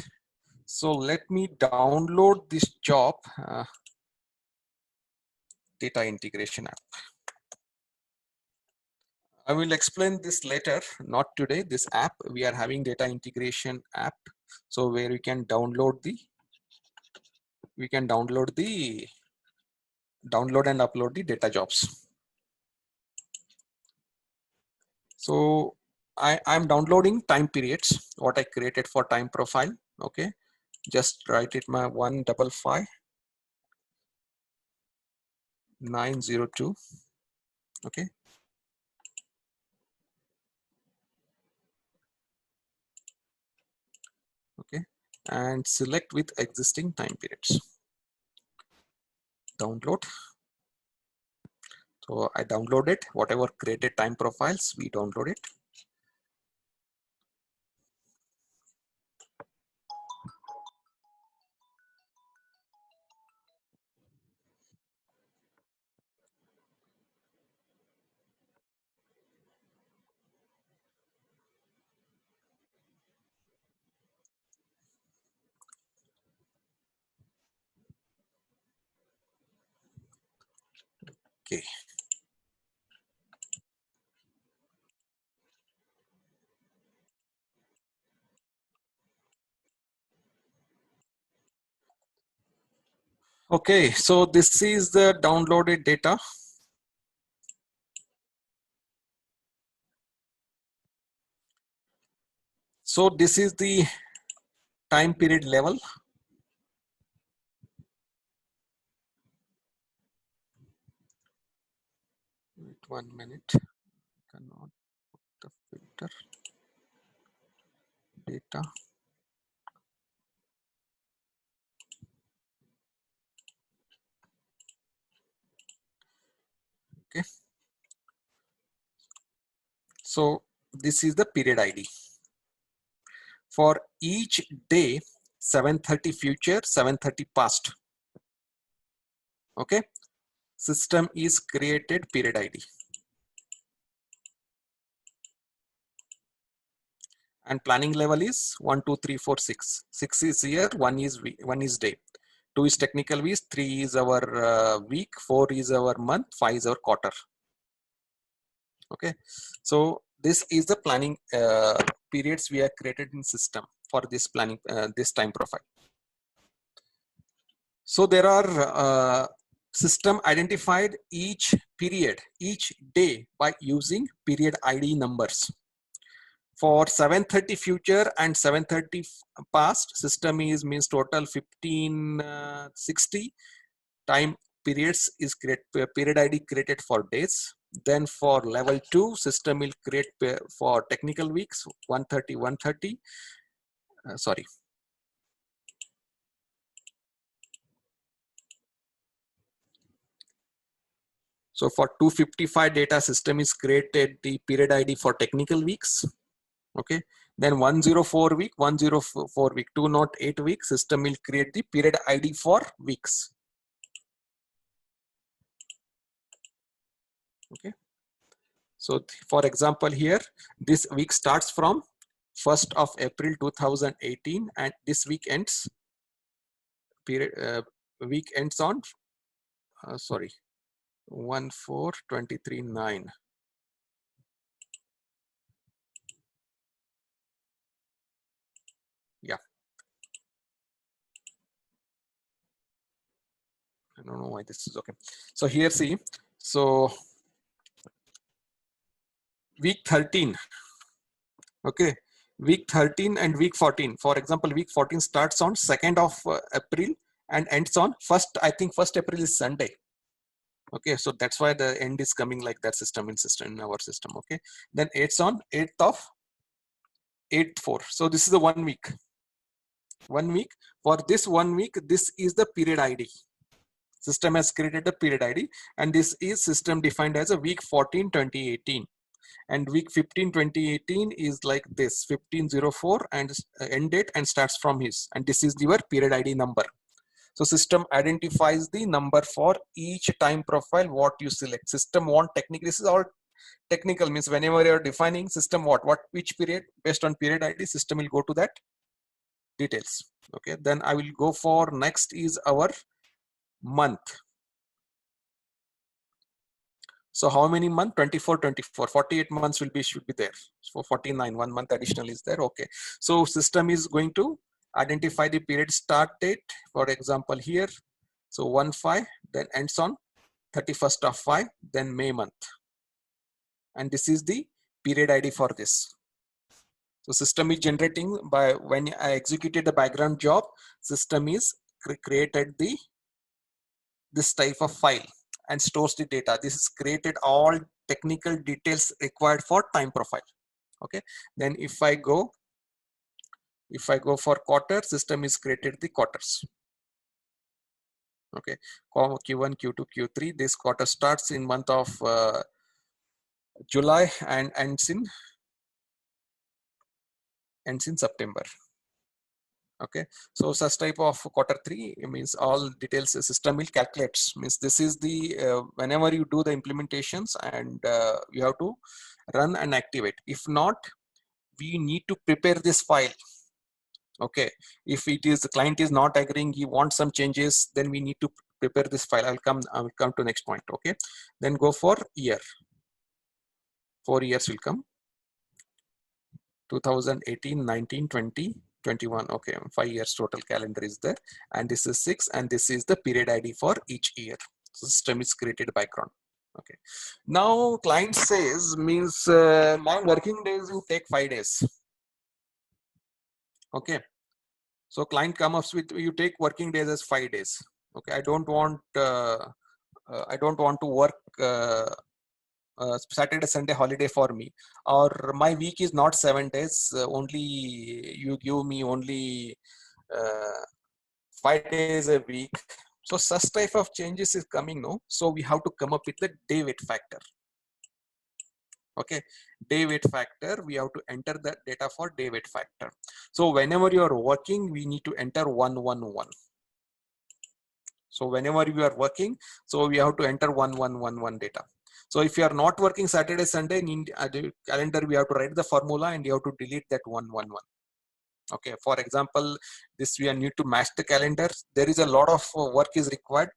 So let me download this job, data integration app. I will explain this later, not today. This app, we are having data integration app. So where we can download and upload the data jobs. So I'm downloading time periods, what I created for time profile. Okay, just write it my 155902. Okay, okay, and select with existing time periods. Download. So I downloaded whatever created time profiles, we download it. Okay. Okay, so this is the downloaded data. So this is the time period level. Wait 1 minute. Cannot put the filter data. Okay. So this is the period ID. For each day, 7:30 future, 7:30 past. Okay. System is created period ID. And planning level is 1, 2, 3, 4, 6. 6 is year, 1 is day. 2 is technical weeks, 3 is our week, 4 is our month, 5 is our quarter. Okay, so this is the planning periods we have created in system for this planning, this time profile. So there are system identified each period, each day by using period ID numbers. For 7:30 future and 7:30 past, system is means total 1560 time periods is period ID created for days. Then for level 2, system will create for technical weeks 130, 130. Sorry. So for 255 data, system is created the period ID for technical weeks. Okay. Then 104 week, 104 week, 208 week, system will create the period ID for weeks. Okay. So for example, here, this week starts from 1st of April 2018 and this week ends, week ends on, sorry, 1/4/23/9. Yeah. don't know why this is okay. So here, see, so week 13, okay, week 13 and week 14. For example, week 14 starts on 2nd of April and ends on 1st, I think 1st April is Sunday. Okay, so that's why the end is coming like that in our system. Okay, then it's on 8th of 8/4. So this is the 1 week. 1 week. For this 1 week, this is the period ID. System has created a period ID, and this is system defined as a week 14 2018. And week 15 2018 is like this 1504 and end date and starts from his, and this is your period ID number. So system identifies the number for each time profile what you select. System want technically, this is all technical, means whenever you're defining system which period, based on period ID, system will go to that details. Okay, then I will go for next is our month. So how many months? 24, 24, 48 months should be there. So 49, 1 month additional is there. Okay. So system is going to identify the period start date, for example here. So 1/5, then ends on 31st of 5, then May month. And this is the period ID for this. So system is generating by when I executed the background job, system is created this type of file and stores the data. This is created all technical details required for time profile. Okay, then if I go for quarter, system is created the quarters. Okay, Q1, Q2, Q3. This quarter starts in month of July and ends in September. Okay, so such type of quarter 3 means all details the system will calculate. Means this is the whenever you do the implementations, and you have to run and activate. If not, we need to prepare this file. Okay, if it is the client is not agreeing, he wants some changes, then we need to prepare this file. I will come to next point. Okay, then go for year. 4 years will come. 2018, 19, 20, 21. Okay, 5 years total calendar is there, and this is 6, and this is the period ID for each year. So system is created background. Okay, now client says means my working days will take 5 days. Okay, so client comes with you take working days as 5 days. Okay, I don't want to work Saturday, Sunday holiday for me, or my week is not 7 days. Only you give me only 5 days a week. So such type of changes is coming, no? So we have to come up with the day weight factor. Okay, day weight factor, we have to enter that data for day weight factor. So whenever you are working, we need to enter 111. So whenever you are working, so we have to enter 1111 data. So if you are not working Saturday, Sunday in calendar, we have to write the formula and you have to delete that 111. Okay, for example, this we need to match the calendar. There is a lot of work is required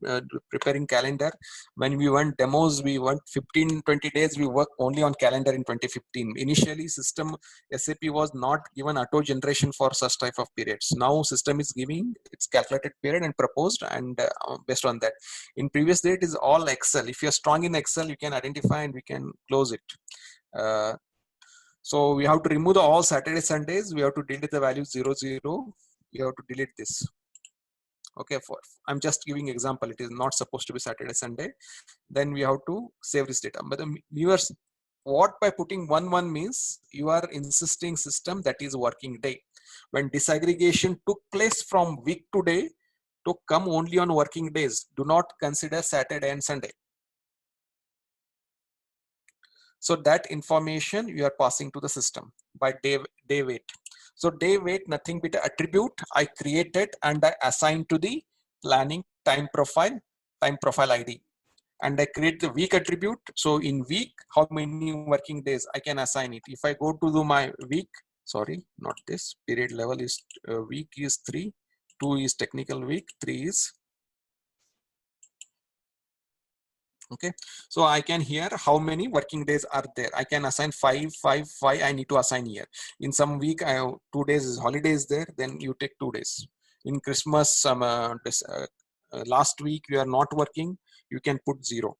preparing calendar. When we want demos, we want 15-20 days, we work only on calendar in 2015. Initially system SAP was not given auto generation for such type of periods. Now system is giving its calculated period and proposed, and based on that. In previous day it is all Excel. If you are strong in Excel, you can identify and we can close it. So we have to remove all Saturday, Sundays. We have to delete the value 00. You have to delete this. Okay, I'm just giving example. It is not supposed to be Saturday, Sunday. Then we have to save this data. But the viewers, what by putting 11 means you are insisting system that is working day. When disaggregation took place from week to day, to come only on working days. Do not consider Saturday and Sunday. So that information you are passing to the system by day weight. So day weight, nothing but an attribute I created and I assigned to the planning time profile ID. And I create the week attribute. So in week, how many working days I can assign it. If I go to my week, sorry, not this, period level is week is 3, 2 is technical week, 3 is okay. So I can hear how many working days are there. I can assign 5, 5, 5. I need to assign here. In some week, I have 2 days is holidays there. Then you take 2 days. In Christmas, last week you are not working, you can put 0.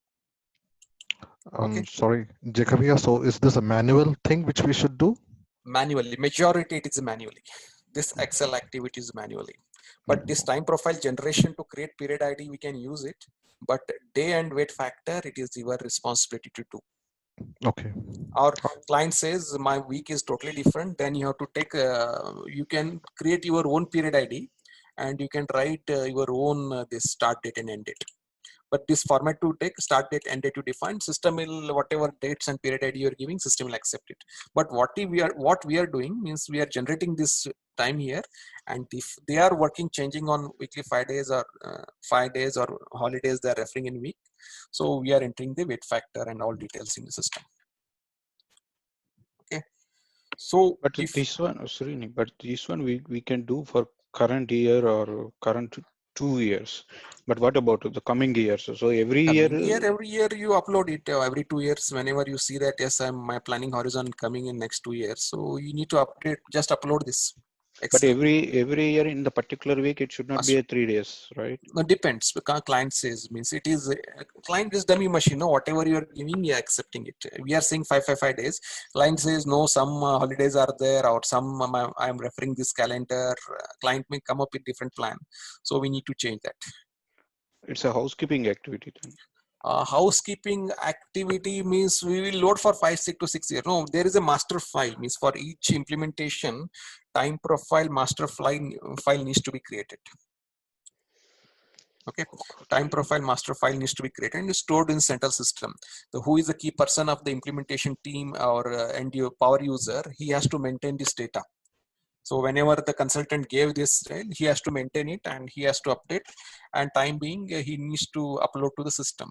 Okay, Sorry, Jacob, so is this a manual thing which we should do? manually, majority it is manually. This Excel activity is manually, but this time profile generation to create period ID, we can use it, but day and wait factor, it is your responsibility to do. Okay. Our client says my week is totally different, then you have to take, you can create your own period ID and you can write your own this start date and end date. But this format to take start date, end date to define, system will, whatever dates and period ID you're giving, system will accept it. But what we are doing means we are generating this time here, and if they are working changing on weekly 5 days or 5 days or holidays they are referring in week, so we are entering the weight factor and all details in the system. Okay, so But if this one, Srini, but this one we can do for current year or current 2 years. But what about the coming years? So every coming year, year, every year you upload it, every 2 years, whenever you see that yes, my planning horizon coming in next 2 years, so you need to update, just upload this but Excel. every year in the particular week, it should not be a 3 days, right? No, depends, because client says, means it is client is dummy machine, no, whatever you are giving, you are accepting it. We are saying 5 days, client says no, some holidays are there, or some I am referring this calendar, client may come up with different plan, so we need to change that. It's a housekeeping activity then. Housekeeping activity means we will load for 6 years. No, there is a master file, means for each implementation, time profile master file needs to be created. Okay, time profile master file needs to be created and stored in central system. So who is the key person of the implementation team or end power user, he has to maintain this data. So whenever the consultant gave this, right, he has to maintain it and he has to update, and time being he needs to upload to the system.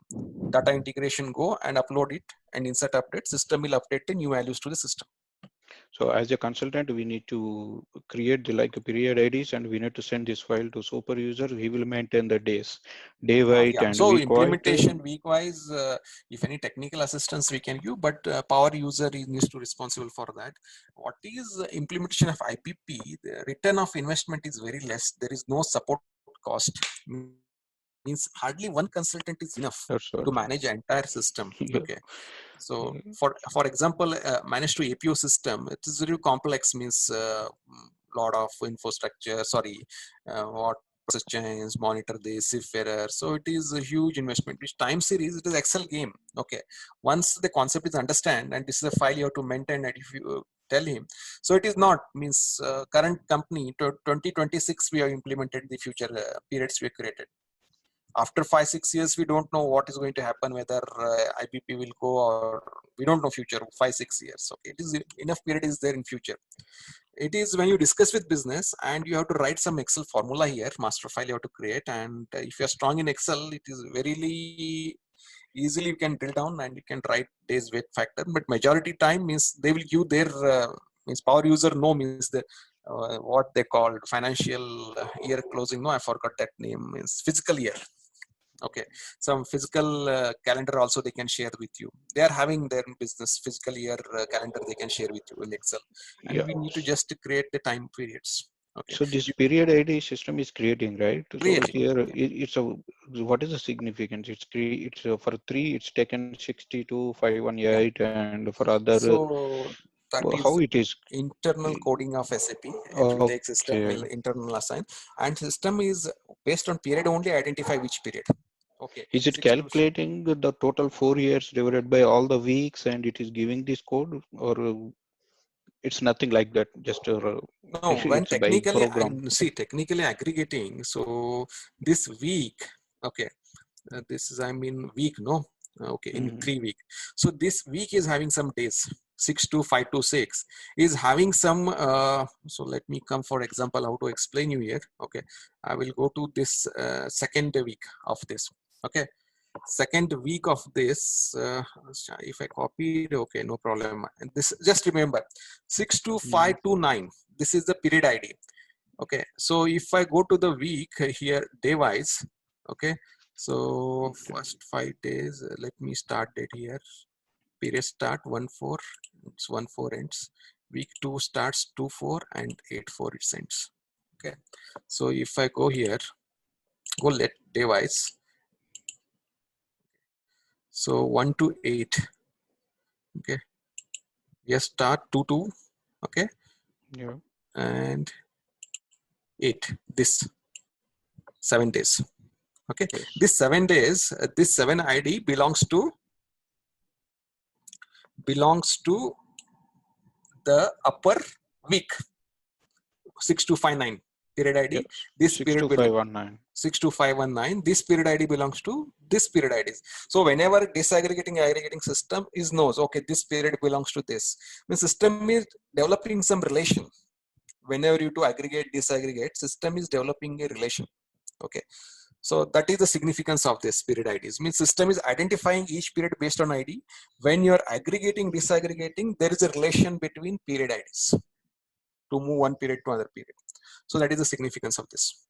Data integration go and upload it and insert update, system will update the new values to the system. So as a consultant, we need to create the like period IDs and we need to send this file to super user. He will maintain the days, day wise Yeah. and So week wise. implementation week wise, if any technical assistance we can give, but power user needs to responsible for that. What is implementation of IPP? The return of investment is very less. There is no support cost. Means hardly one consultant is enough That's what. to manage an entire system. Yeah. Okay. So for example, manage to APO system, it is very complex, means lot of infrastructure, sorry, what process change, monitor this, if error. So it is a huge investment, which time series, it is Excel game. Okay. Once the concept is understand and this is a file you have to maintain, and if you tell him, so it is not, means current company to 2026 we have implemented the future periods we created. After 5-6 years we don't know what is going to happen, whether IBP will go, or we don't know future 5-6 years. Okay, it is enough period is there in future. It is when you discuss with business and you have to write some Excel formula here, master file you have to create, and if you are strong in Excel, it is very easily you can drill down and you can write days weight factor. But majority time means they will give their means power user no, means the what they call financial year closing, no, I forgot that name, means fiscal year. Okay, some physical calendar also they can share with you. They are having their business physical year calendar they can share with you in Excel, and Yeah. we need to just create the time periods. Okay, So this period ID system is creating, right? So creating. here it's a, what is the significance? It's for 3, it's taken 62, 518, Yeah. and for other, So that how is it is? internal coding of SAP. It will take system Okay. will internal assign, and system is based on period only identify which period. Okay, Is it 6 to calculating the total 4 years divided by all the weeks and it is giving this code, or it's nothing like that? Just no, when it's by technically I program. see technically aggregating. So this week, okay, this is I mean week, no, okay, in 3 week. So this week is having some days, 6 to 5 to 6 is having some. So let me come for example how to explain you here. Okay, I will go to this second week of this. Okay, second week of this, if I copied, okay, no problem. And this, just remember 6 to 5 to 9, this is the period ID. Okay, so if I go to the week here day wise, okay, so first 5 days, let me start date here, period start 1-4, it's 1-4 ends, week 2 starts 2-4 and 8-4 it ends. Okay, so if I go here, Go let day-wise. So 1 to 8. Okay. Yes, start 2 to, okay, Yeah. and 8. This 7 days. Okay. Yes. This 7 days, this 7 ID belongs to the upper week. 6259 period ID. Yes. This period 62519. 62519. This period ID belongs to this period IDs. So whenever disaggregating aggregating system is knows, okay, this period belongs to this. The system is developing some relation. Whenever you to aggregate disaggregate, system is developing a relation. Okay. So that is the significance of this period IDs. Means system is identifying each period based on ID. When you are aggregating disaggregating, there is a relation between period IDs to move one period to another period. So that is the significance of this.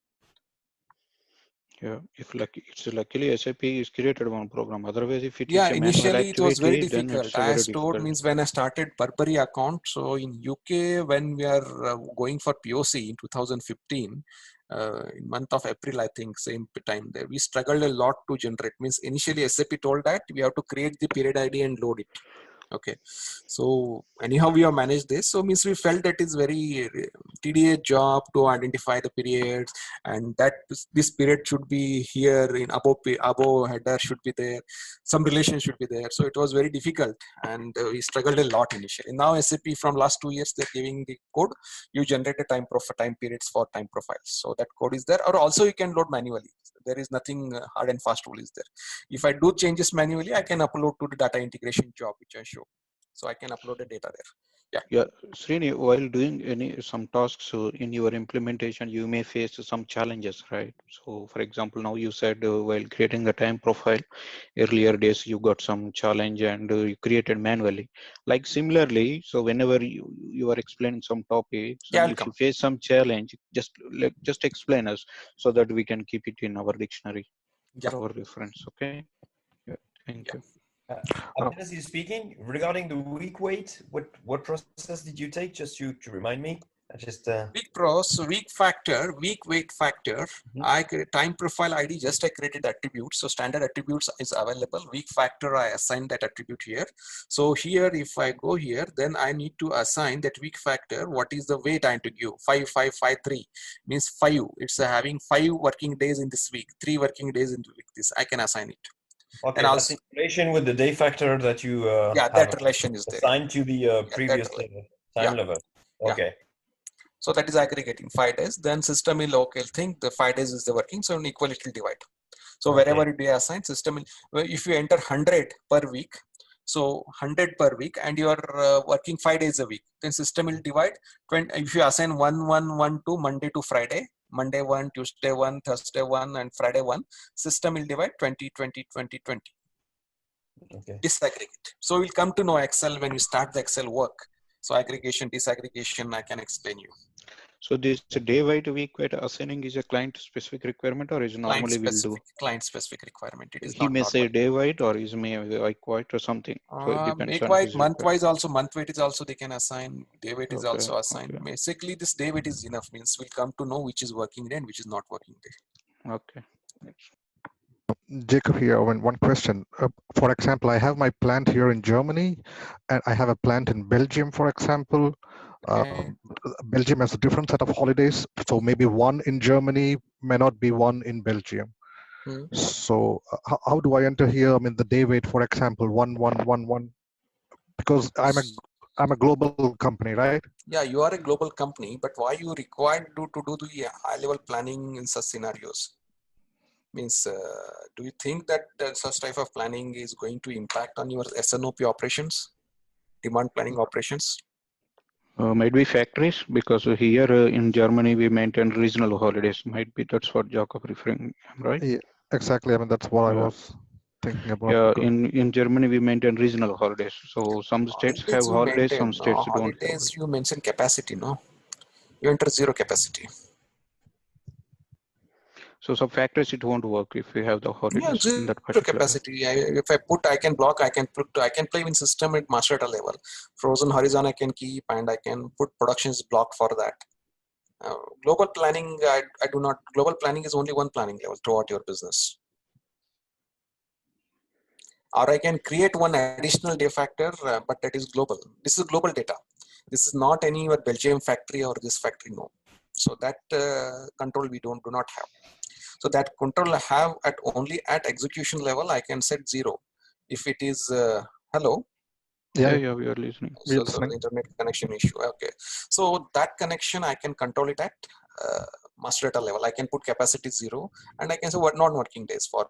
Yeah, if lucky, it's luckily SAP is created one program. Otherwise, if it Yeah, is a manual initially it was very activity, then difficult. it's I very stored difficult. means when I started Burberry account. So in UK, when we are going for POC in 2015, in month of April, I think same time there, we struggled a lot to generate. Means initially SAP told that we have to create the period ID and load it. Okay, so anyhow we have managed this. So means we felt that is very tedious job to identify the periods, and that this period should be here in above header should be there, some relation should be there. So it was very difficult, and we struggled a lot initially. Now SAP from last 2 years they're giving the code. You generate a time periods for time profiles. So that code is there, or also you can load manually. There is nothing hard and fast rule is there. If I do changes manually, I can upload to the data integration job which I show. So I can upload the data there. Yeah, Srini, while doing some tasks in your implementation, you may face some challenges, right? So, for example, now you said while creating a time profile, earlier days you got some challenge and you created manually. Like similarly, so whenever you are explaining some topics, Yeah, and I'll if you come. face some challenge, just explain us so that we can keep it in our dictionary Yeah. for our reference. Okay. Yeah. Thank Yeah. you. Abdelaziz is speaking. Regarding the week weight, what process did you take? Just to remind me. I just Week factor, week weight factor. I create time profile ID. Just I created attributes. So standard attributes is available. Week factor I assign that attribute here. So here, if I go here, then I need to assign that week factor. What is the weight I need to give? 5553 means 5. It's having 5 working days in this week, 3 working days in the week. This I can assign it. okay. And That's also, in relation with the day factor that you yeah, have that relation is there. assigned to the Yeah, previous time level. Yeah. Okay. So that is aggregating 5 days. Then system will okay think the 5 days is the working. So equal it will divide. So wherever it be assigned, system will, if you enter 100 per week, so 100 per week, and you are working 5 days a week, then system will divide 20. If you assign 1 1 1 to Monday to Friday, Monday 1, Tuesday 1, Thursday 1, and Friday 1, system will divide 20 20 20 20. Okay. Disaggregate. So we'll come to know Excel when we start the Excel work. So aggregation, disaggregation, I can explain you. So this day weight, week weight assigning is a client specific requirement, or is normally will do? Client specific requirement. It is He not may say normal. day weight, or is may week weight or something. So it depends Make on weight, his month requirement. wise also, month weight is also they can assign, day weight is Okay. also assigned. Okay. Basically this day weight is enough, means we'll come to know which is working day and which is not working day. Okay. Jacob here. One question. For example, I have my plant here in Germany, and I have a plant in Belgium, for example. Okay. Belgium has a different set of holidays, so maybe one in Germany may not be one in Belgium. So how do I enter here? I mean, the day weight, for example, 1111, because I'm a global company, right? Yeah, you are a global company, but why you required to do the high level planning in such scenarios? Means, do you think that such type of planning is going to impact on your SNOP operations, demand planning operations? Might be factories, because here in Germany we maintain regional holidays. Might be that's what Jacob referring, right? Yeah, exactly. I mean, that's what I was thinking about. Yeah, in Germany we maintain regional holidays. So some states have Holidays you holidays, some maintain, states don't have. holidays you mention capacity, no? You enter zero capacity. So some factories it won't work if we have the Yeah, holidays in zero that particular. capacity. If I put, I can block, I can play in system at master data level. Frozen horizon I can keep, and I can put productions block for that. Global planning, I do not, global planning is only one planning level throughout your business. Or I can create one additional day factor, but that is global. This is global data. This is not any Belgium factory or this factory, no. So that control we do not have. So that control I have at only at execution level, I can set 0. If it is, hello? Yeah, Yeah, we are listening. So internet connection issue, okay. So that connection, I can control it at master data level. I can put capacity 0 and I can say what non-working days for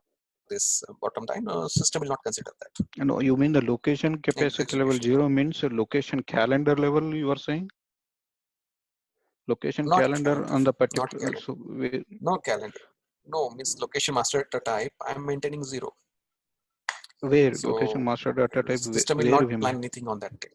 this bottom line. System will not consider that. No, you mean the location capacity level 0 means location calendar level you are saying? Location Not calendar on the particular, calendar. No calendar. No, means location master data type, I'm maintaining 0. Where So location master data type, system will where not plan anything on that day.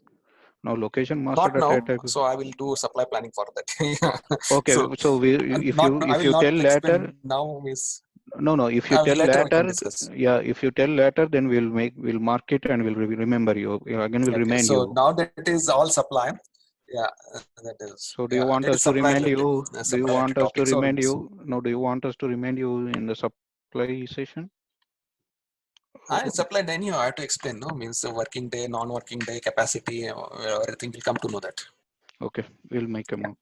Now location master Not data now, type. so I will do supply planning for that. Yeah. Okay, so if you tell later, now is no, if you tell later, yeah, if you tell later, then we'll mark it and we'll remember you again. We'll remind so you. now that it is all supply. Yeah, that is. So do you want us to remind you? Do you want us to remind you? No, do you want us to remind you in the supply session? I supplied anyhow. I have to explain. No, means working day, non-working day, capacity, everything will come to know that. Okay, we'll make a point.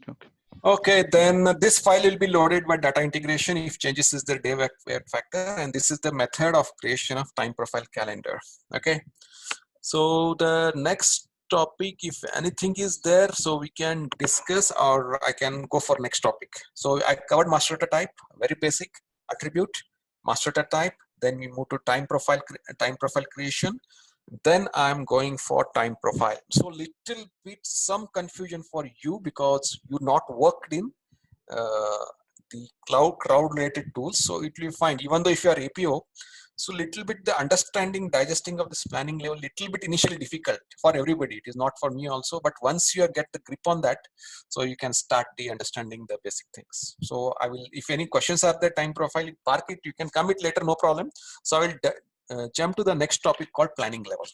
Okay. Okay, then this file will be loaded by data integration if changes is the day factor, and this is the method of creation of time profile calendar. Okay, so the next topic, if anything is there, so we can discuss, or I can go for next topic. So I covered master data type, very basic attribute, master data type. Then we move to time profile creation. Then I'm going for time profile. So little bit some confusion for you because you not worked in the crowd related tools. So it will be fine. Even though if you are APO, so little bit the understanding, digesting of this planning level, little bit initially difficult for everybody. It is not for me also, but once you get the grip on that, so you can start the understanding the basic things. So I will, if any questions are there, time profile, park it, you can come it later, no problem. So I will jump to the next topic called planning level.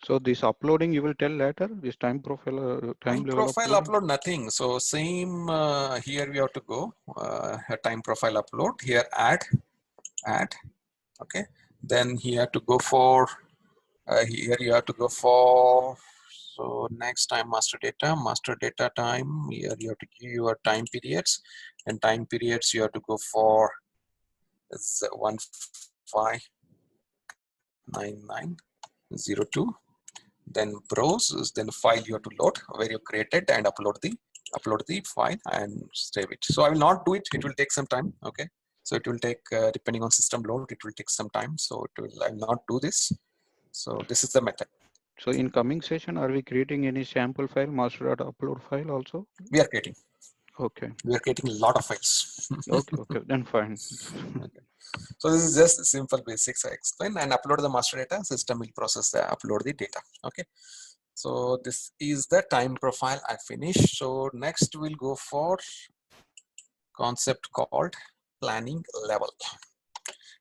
So this uploading you will tell later, this time profile, time level profile upload nothing. So same here we have to go, time profile upload, here add, okay. Then here to go for, here you have to go for, so next time master data time, here you have to give your time periods, and time periods you have to go for 159902. Then browse, then file you have to load where you created and upload the file and save it. So I will not do it, it will take some time. Okay, so it will take depending on system load, it will take some time, so it will, I will not do this. So this is the method. So in coming session, are we creating any sample file, master data upload file also? We are creating. Okay. We are creating a lot of files. Okay, then fine. Okay. So this is just simple basics I explain, and upload the master data, system will process the upload the data. Okay. So this is the time profile I finished. So next we'll go for concept called planning level.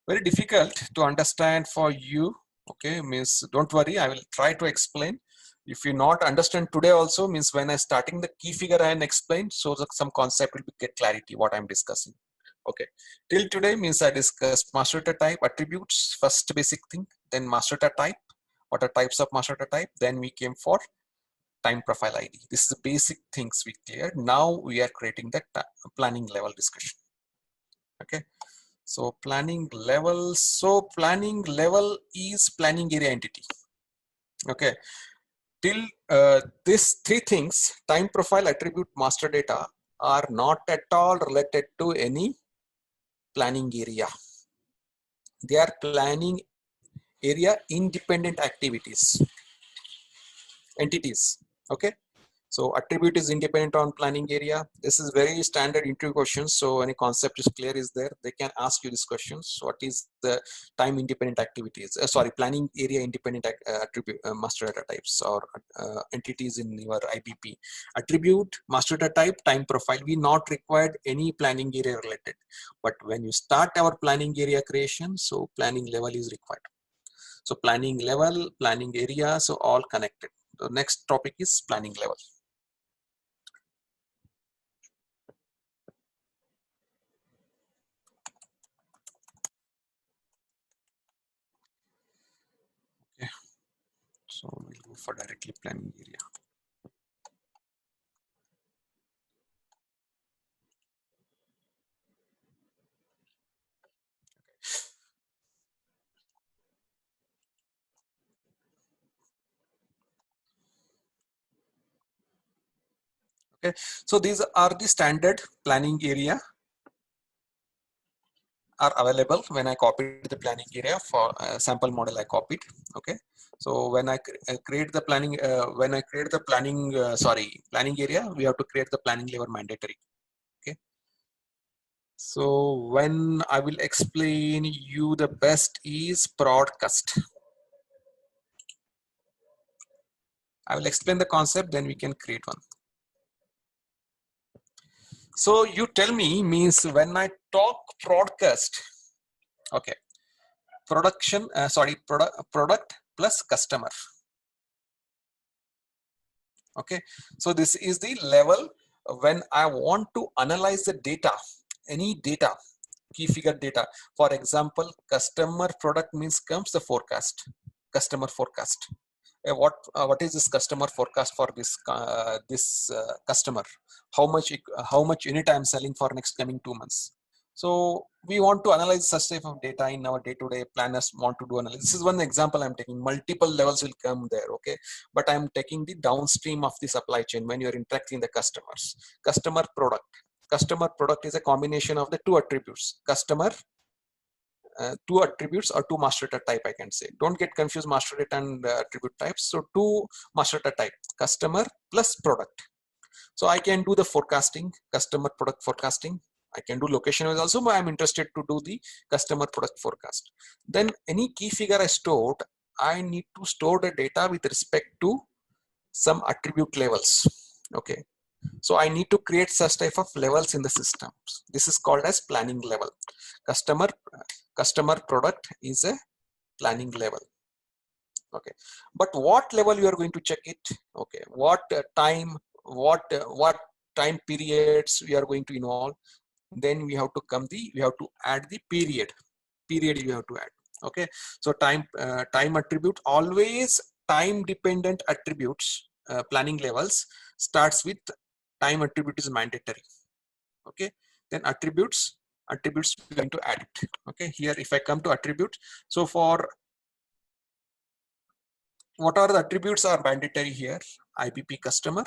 Very difficult to understand for you. Okay, means don't worry, I will try to explain. If you not understand today also, means when I starting the key figure I explained, so that some concept will get clarity what I'm discussing. Okay, till today means I discussed master data type, attributes, first basic thing, then master data type, what are types of master data type, then we came for time profile ID. This is the basic things we cleared. Now we are creating the planning level discussion. Okay, so planning level. So planning level is planning area entity. Okay, till these three things, time profile, attribute, master data, are not at all related to any planning area. They are planning area independent entities. Okay, so attribute is independent on planning area. This is very standard interview questions. So any concept is clear is there, they can ask you these questions. What is the time independent activities? Sorry, planning area independent attribute master data types or entities in your IBP. Attribute, master data type, time profile. We not required any planning area related. But when you start our planning area creation, so planning level is required. So planning level, planning area, so all connected. The next topic is planning level. So we'll go for directly planning area. Okay, so these are the standard planning area are available when I copied the planning area for sample model I copied. Okay, so when I create the planning, when I create the planning, planning area, we have to create the planning level mandatory. Okay, so when I will explain you the best is broadcast. I will explain the concept, then we can create one. So you tell me means when I talk broadcast, okay, product plus customer. Okay, so this is the level when I want to analyze the data, any data, key figure data. For example, customer product means comes the forecast, customer forecast. What is this customer forecast for this customer? How much unit I am selling for next coming 2 months? So we want to analyze such type of data in our day-to-day planners want to do analysis. This is one example I'm taking. Multiple levels will come there, okay? But I'm taking the downstream of the supply chain when you're interacting the customers. Customer product. Customer product is a combination of the two attributes. Customer, two attributes or two master data type, I can say. Don't get confused master data and attribute types. So two master data type, customer plus product. So I can do the forecasting, customer product forecasting. I can do location wise also, but I'm interested to do the customer product forecast. Then any key figure I stored, I need to store the data with respect to some attribute levels. Okay. So I need to create such type of levels in the system. This is called as planning level. Customer product is a planning level. Okay, but what level you are going to check it? Okay, what time, what time periods we are going to involve? Then we have to add the period you have to add. Okay, so time attribute, always time dependent attributes, planning levels starts with time attribute is mandatory. Okay, then attributes we are going to add it. Okay, here if I come to attribute, so for what are the attributes are mandatory here? IBP customer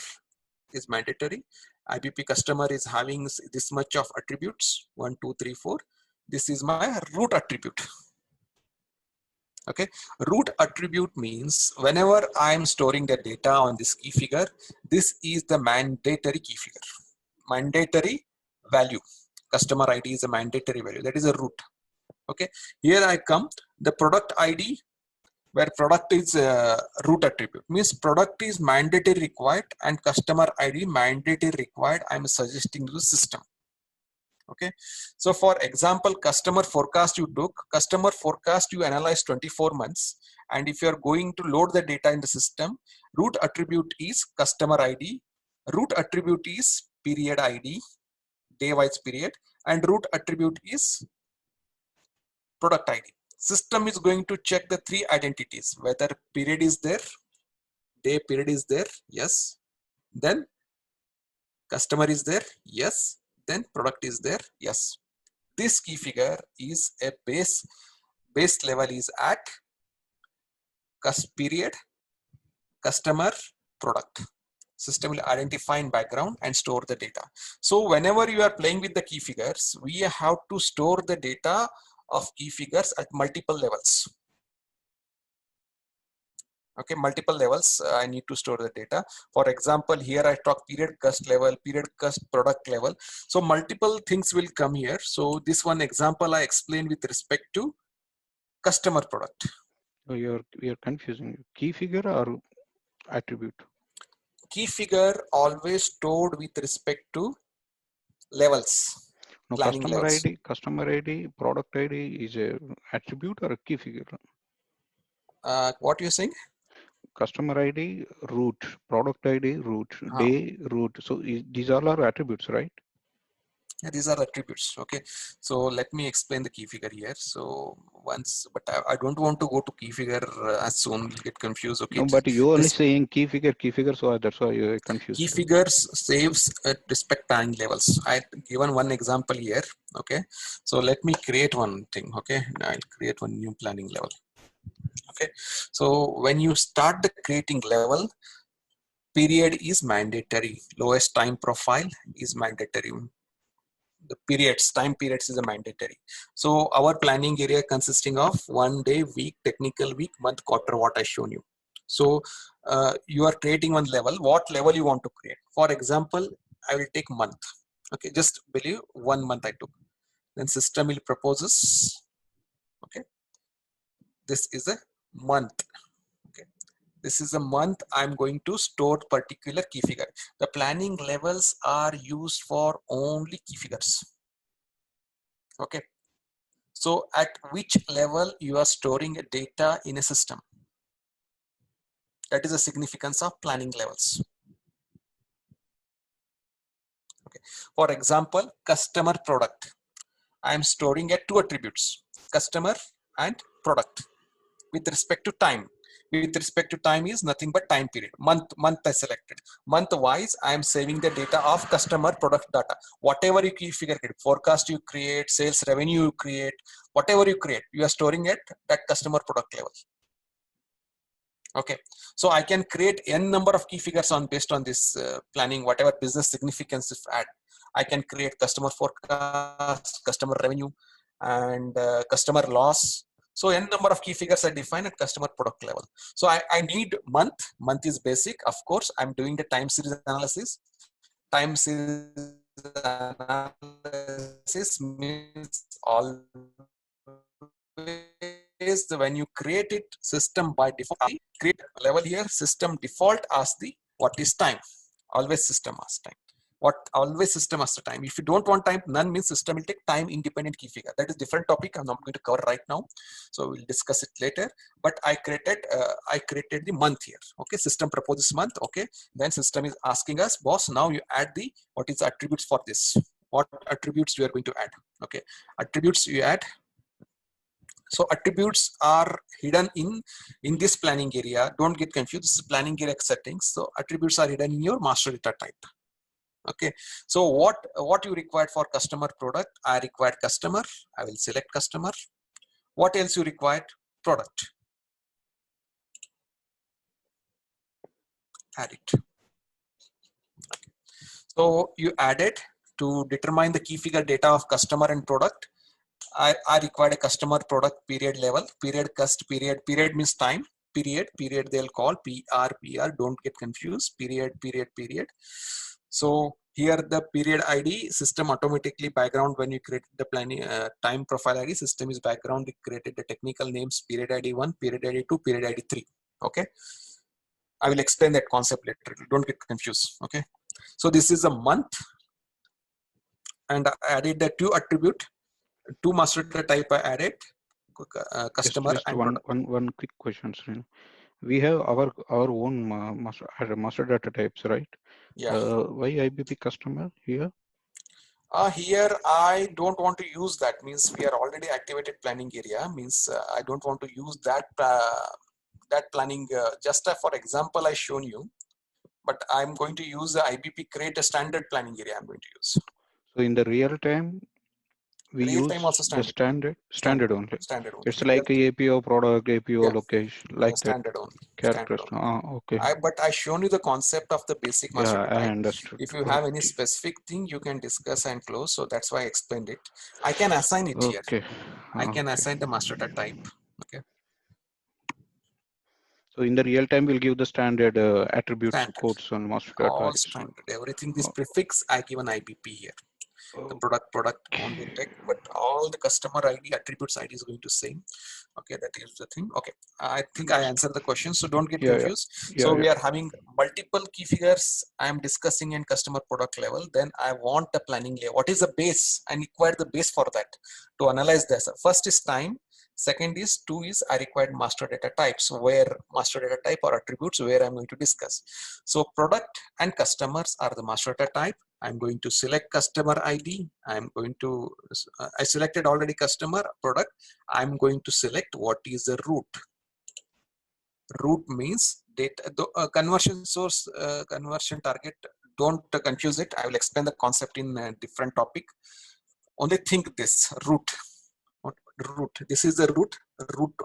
is mandatory. IBP customer is having this much of attributes, 1, 2, 3, 4. This is my root attribute. Okay, root attribute means whenever I am storing the data on this key figure, this is the mandatory key figure, mandatory value. Customer ID is a mandatory value, that is a root. Okay, here I come, the product ID, where product is root attribute, means product is mandatory required and customer ID mandatory required. I'm suggesting to the system. Okay, so for example, customer forecast you took, customer forecast you analyze 24 months, and if you're going to load the data in the system, root attribute is customer ID, root attribute is period ID, day wise period, and root attribute is product ID. System is going to check the three identities, whether period is there, day period is there, yes, then customer is there, yes, then product is there, yes. This key figure is a base level is at period, customer, product. System will identify in background and store the data. So whenever you are playing with the key figures, we have to store the data of key figures at multiple levels. Okay, multiple levels I need to store the data. For example, here I talk period cost level, period cost product level. So multiple things will come here. So this one example I explained with respect to customer product. So you're confusing key figure or attribute? Key figure always stored with respect to levels. No, customer ID, product ID is a attribute or a key figure? What you're saying? Customer ID, root, product ID, root, day, root. So these all are attributes, right? These are attributes. Okay, so let me explain the key figure here. So once, but I don't want to go to key figure as soon, we'll get confused. Okay, no, but you only this saying key figure, so that's why you're confused. key figures saves respect planning levels. I given one example here. Okay, so let me create one thing. Okay, I'll create one new planning level. Okay, so when you start the creating level, period is mandatory. Lowest time profile is mandatory. The periods, time periods is a mandatory. So our planning area consisting of 1 day, week, technical week, month, quarter, what I shown you. So you are creating one level. What level you want to create? For example, I will take month. Okay, just believe 1 month I took. Then system will proposes. Okay, this is a month. Okay, this is a month. I'm going to store particular key figure. The planning levels are used for only key figures. Okay, so at which level you are storing data in a system? That is the significance of planning levels. Okay. For example, customer product. I am storing at 2 attributes, customer and product, with respect to time. With respect to time is nothing but time period. Month I selected. Month wise, I am saving the data of customer product data. Whatever you key figure create, forecast you create, sales revenue you create, whatever you create, you are storing at that customer product level. Okay, so I can create n number of key figures on based on this planning, whatever business significance if add. I can create customer forecast, customer revenue, and customer loss. So n number of key figures are defined at customer product level. So I need month. Month is basic. Of course, I'm doing the time series analysis. Time series analysis means always when you create it, system by default create level here, system default asks the what is time. Always system asks time. Always system asks the time. If you don't want time, none means system will take time independent key figure. That is different topic. I'm not going to cover right now, so we'll discuss it later. But I created the month here. Okay, system proposes month. Okay, then system is asking us, boss, now you add the what is the attributes for this. What attributes we are going to add? Okay, attributes you add. So attributes are hidden in this planning area. Don't get confused. This is planning area settings. So attributes are hidden in your master data type. Okay. So what you required for customer product? I required customer. I will select customer. What else you required? Product. Add it. Okay. So you added to determine the key figure data of customer and product. I required a customer product period level, period cust period. Period means time. Period they'll call PR. Don't get confused. Period. So here the period ID system automatically background when you create the planning time profile ID system is background. It created the technical names period ID 1, period ID 2, period ID 3. Okay. I will explain that concept later. Don't get confused. Okay. So this is a month, and I added the 2 attribute. 2 master data type I added, customer just and one quick question, Surya. We have our own master data types, right? yeah. Why IBP customer here? Here I don't want to use that. Means we are already activated planning area. Means I don't want to use that that planning. Just for example, I shown you, but I'm going to use the IBP create a standard planning area. I'm going to use. So in the real time, we real use time also the standard only. Standard only. It's like a APO product, APO Yeah. location, like standard that. only. Characters. Okay. But I shown you the concept of the basic master Yeah, data I type. understood. If you have any specific thing, you can discuss and close. So that's why I explained it. I can assign it here. Okay. I can assign the master data type. Okay. So in the real time, we'll give the standard attributes, Standard. codes on master data. All standard. Everything is prefix. I give an IBP here. The product only tech, but all the customer ID attributes ID is going to same. Okay, that is the thing. Okay, I think I answered the question, so don't get confused. So we are having multiple key figures I am discussing in customer product level. Then I want the planning layer. What is the base? I require the base for that to analyze this. First is time, Second is 2 is I required master data types, where master data type or attributes where I'm going to discuss. So product and customers are the master data type. I'm going to select customer ID. I'm going to, I selected already customer product. I'm going to select what is the root. Root means data, conversion source, conversion target. Don't confuse it. I will explain the concept in a different topic. Only think this root. Root. This is the root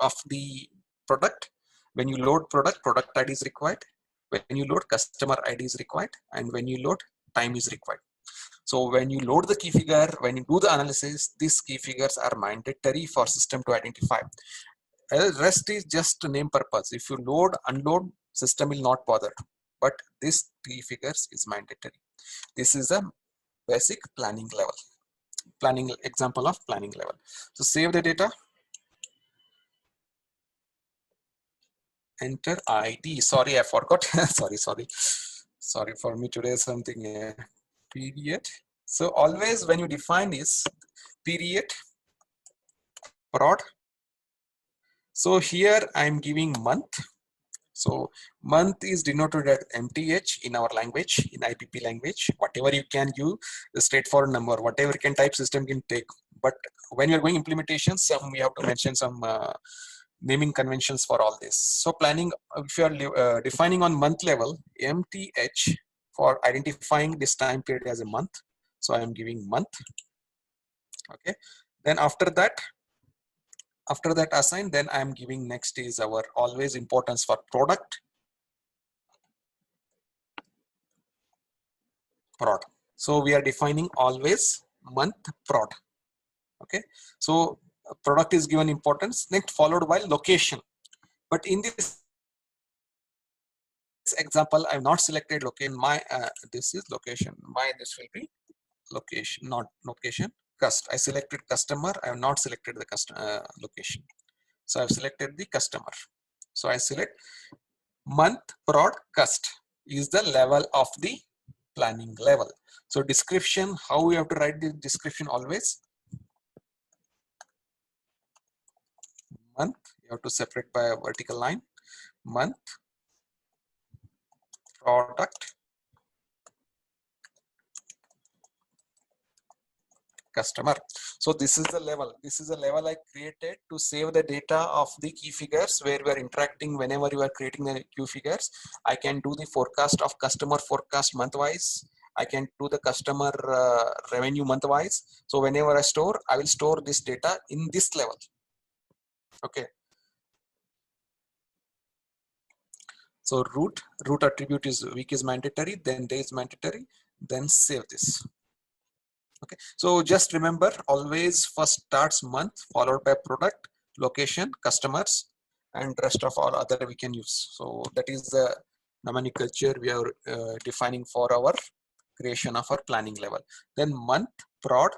of the product. When you load product ID is required. When you load customer ID is required, and when you load time is required. So when you load the key figure, when you do the analysis, these key figures are mandatory for system to identify. Rest is just name purpose. If you load, unload, system will not bother. But this key figures is mandatory. This is a basic planning level. Planning example of planning level. So save the data. Enter ID. Sorry, I forgot. Sorry for me today. Something period. So always when you define this period prod. So here I'm giving month. So month is denoted as MTH in our language, in IPP language. Whatever you can use, the straightforward number, whatever you can type, system can take. But when you're going implementation, we have to mention some naming conventions for all this. So planning, if you are defining on month level, MTH for identifying this time period as a month. So I am giving month. Okay. Then after that assign, then I am giving next is our always importance for product. Prod. So we are defining always month prod. Okay. So product is given importance, next followed by location. But in this example, I've not selected location. My this is location. This will be location, not location. I selected customer. I have not selected the location. So I've selected the customer. So I select month prod cust is the level of the planning level. So description, how we have to write the description always. Month, you have to separate by a vertical line. Month, product, customer. So this is the level. This is the level I created to save the data of the key figures where we are interacting. Whenever you are creating the key figures, I can do the forecast of customer forecast month-wise. I can do the customer revenue month-wise. So whenever I store, I will store this data in this level. Okay. So root attribute is week is mandatory, then day is mandatory, then save this. Okay, so just remember always first starts month followed by product, location, customers, and rest of all other we can use. So that is the nomenclature we are defining for our creation of our planning level. Then month product,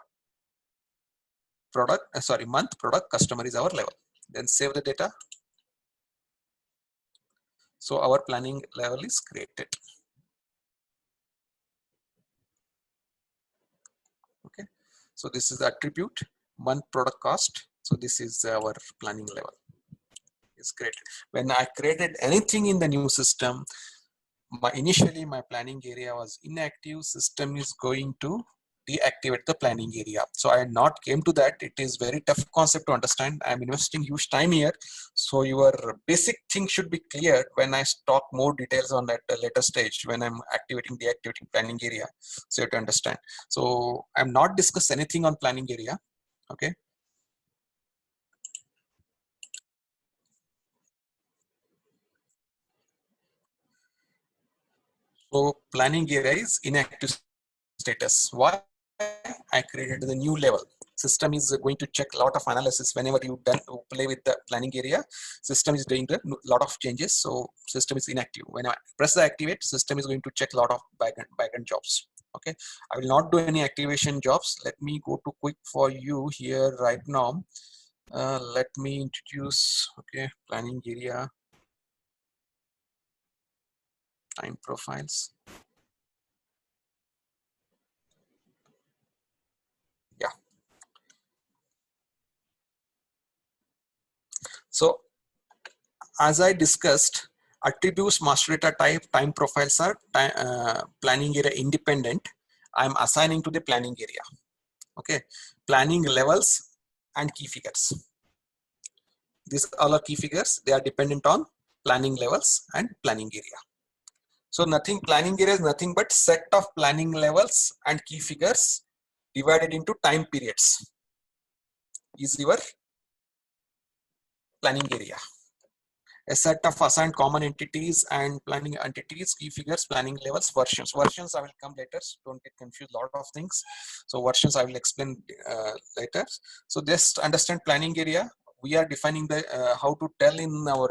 month product customer is our level. Then save the data. So our planning level is created. Okay, so this is the attribute month product cost. So this is our planning level is created. When I created anything in the new system, initially my planning area was inactive. System is going to deactivate the planning area. So I not came to that. It is very tough concept to understand. I'm investing huge time here. So your basic thing should be clear when I talk more details on that later stage when I'm deactivating planning area. So you have to understand. So I'm not discuss anything on planning area. Okay. So planning area is inactive status. Why? I created the new level. System is going to check a lot of analysis whenever you play with the planning area. System is doing a lot of changes. So system is inactive. When I press the activate, system is going to check a lot of backend jobs. Okay, I will not do any activation jobs. Let me go to quick for you here right now. Let me introduce, okay, planning area, time profiles. Yeah. So as I discussed, attributes, master data type, time profiles are planning area independent. I'm assigning to the planning area. Okay, planning levels and key figures. These all are key figures. They are dependent on planning levels and planning area. So nothing, planning area is nothing but set of planning levels and key figures divided into time periods is your planning area. A set of assigned common entities and planning entities, key figures, planning levels, versions. Versions I will come later, so don't get confused, lot of things. So versions I will explain later. So just understand planning area. We are defining the how to tell in our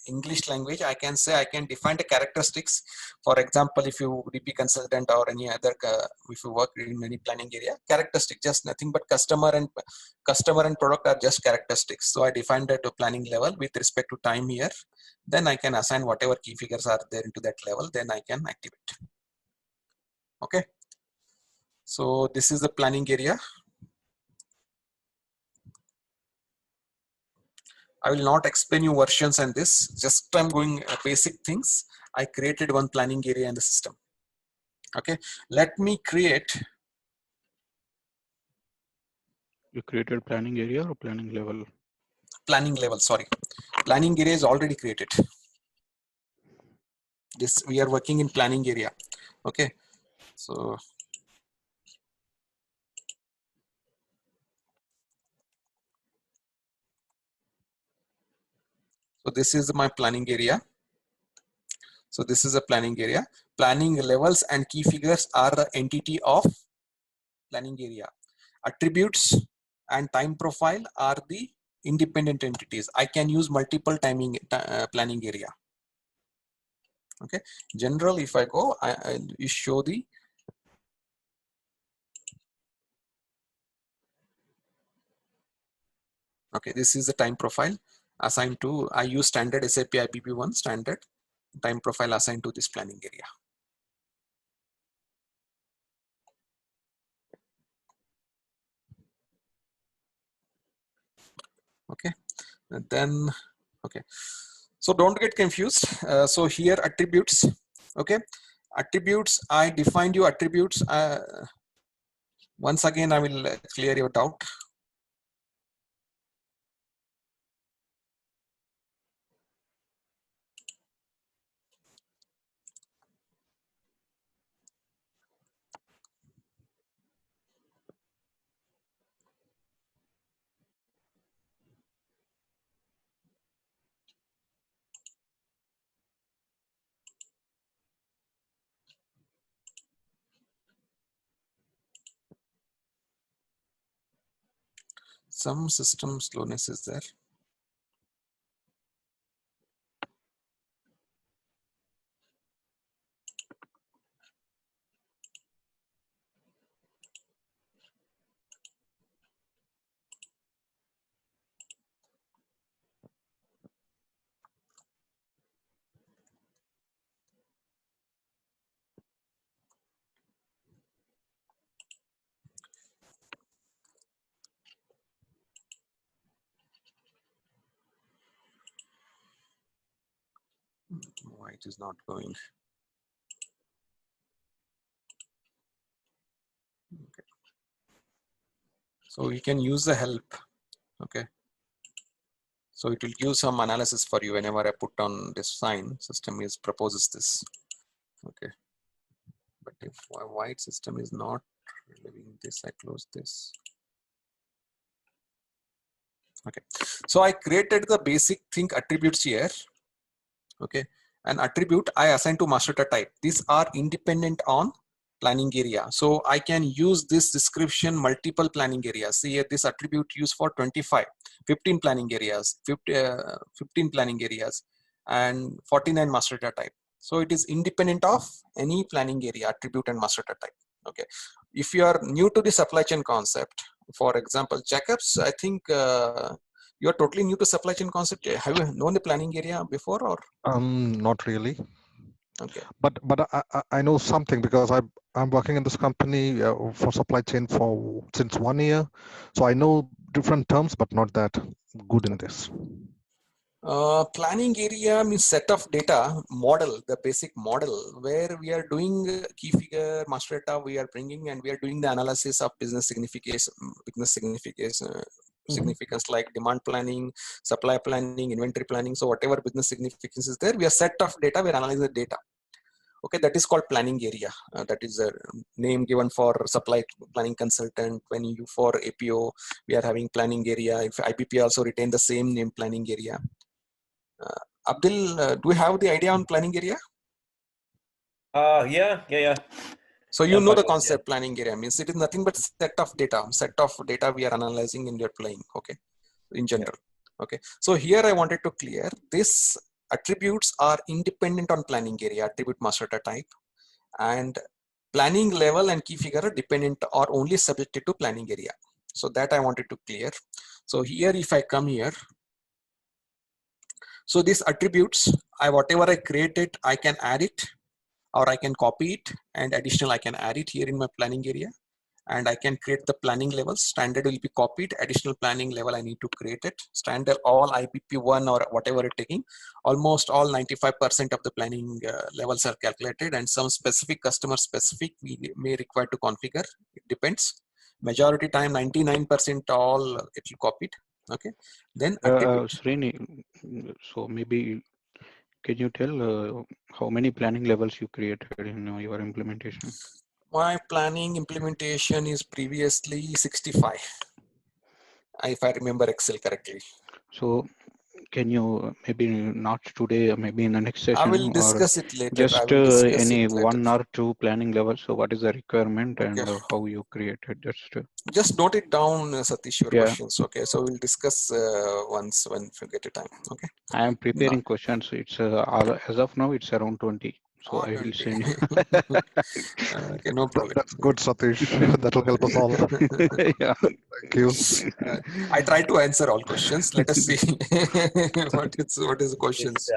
English language. I can say I can define the characteristics. For example, if you DP consultant or any other, if you work in any planning area, characteristic, just nothing but customer and product are just characteristics. So I defined that to planning level with respect to time here. Then I can assign whatever key figures are there into that level. Then I can activate. Okay. So this is the planning area. I will not explain you versions and this. Just I'm going basic things. I created one planning area in the system. Okay. Let me create. You created planning area or planning level? Planning level, sorry. Planning area is already created. This, we are working in planning area. Okay. So this is my planning area. So this is a planning area. Planning levels and key figures are the entity of planning area. Attributes and time profile are the independent entities. I can use multiple planning area. Okay. General, if I go, I show the okay. This is the time profile assigned to. I use standard SAP IBP1 standard time profile assigned to this planning area. Okay, and then okay. So don't get confused. So here attributes. Okay, attributes. I defined you attributes. Once again, I will clear your doubt. Some system slowness is there. Why it is not going? Okay. So you can use the help. Okay. So it will give some analysis for you whenever I put on this sign. System is proposes this. Okay. But if white system is not leaving this, I close this. Okay. So I created the basic thing attributes here. Okay. An attribute I assign to master data type. These are independent on planning area. So I can use this description multiple planning areas. See here, this attribute used for 15 planning areas, 15 planning areas and 49 master data type. So it is independent of any planning area attribute and master data type. Okay. If you are new to the supply chain concept, for example, Jacobs, I think you are totally new to supply chain concept. Have you known the planning area before or? Not really. Okay. But I know something because I'm working in this company for supply chain since 1 year, so I know different terms, but not that good in this. Planning area means set of data model, the basic model where we are doing key figure, master data we are bringing, and we are doing the analysis of business significance like demand planning, supply planning, inventory planning. So whatever business significance is there, we are set of data, we are analyzing the data. Okay, that is called planning area. That is a name given for supply planning consultant. When you for APO, we are having planning area. If IBP also retain the same name, planning area. Abdul, do you have the idea on planning area? Yeah. So you know the concept planning area means it is nothing but set of data we are analyzing in your playing. Okay, in general. Okay, so here I wanted to clear this attributes are independent on planning area, attribute master data type, and planning level and key figure are dependent or only subjected to planning area. So that I wanted to clear. So here if I come here, so these attributes, whatever I created, I can add it or I can copy it, and additional I can add it here in my planning area, and I can create the planning levels. Standard will be copied, additional planning level I need to create it. Standard all IPP1 or whatever it's taking, almost all 95% of the planning levels are calculated, and some specific customer specific we may require to configure. It depends. Majority time 99% all it will copied. Okay, then Srini, so maybe can you tell how many planning levels you created in your implementation? My planning implementation is previously 65, if I remember Excel correctly. So can you maybe not today, maybe in the next session, I will discuss it later. Just any one or two planning levels? So what is the requirement and how you created? Just note it down, Satish, your questions. Okay, so we'll discuss once when we get a time. Okay. I am preparing questions. It's as of now it's around 20. So I will send you. Okay, no problem. That's good, Satish. That will help us all. Yeah. Thank you. I try to answer all questions. Let us see what is the questions.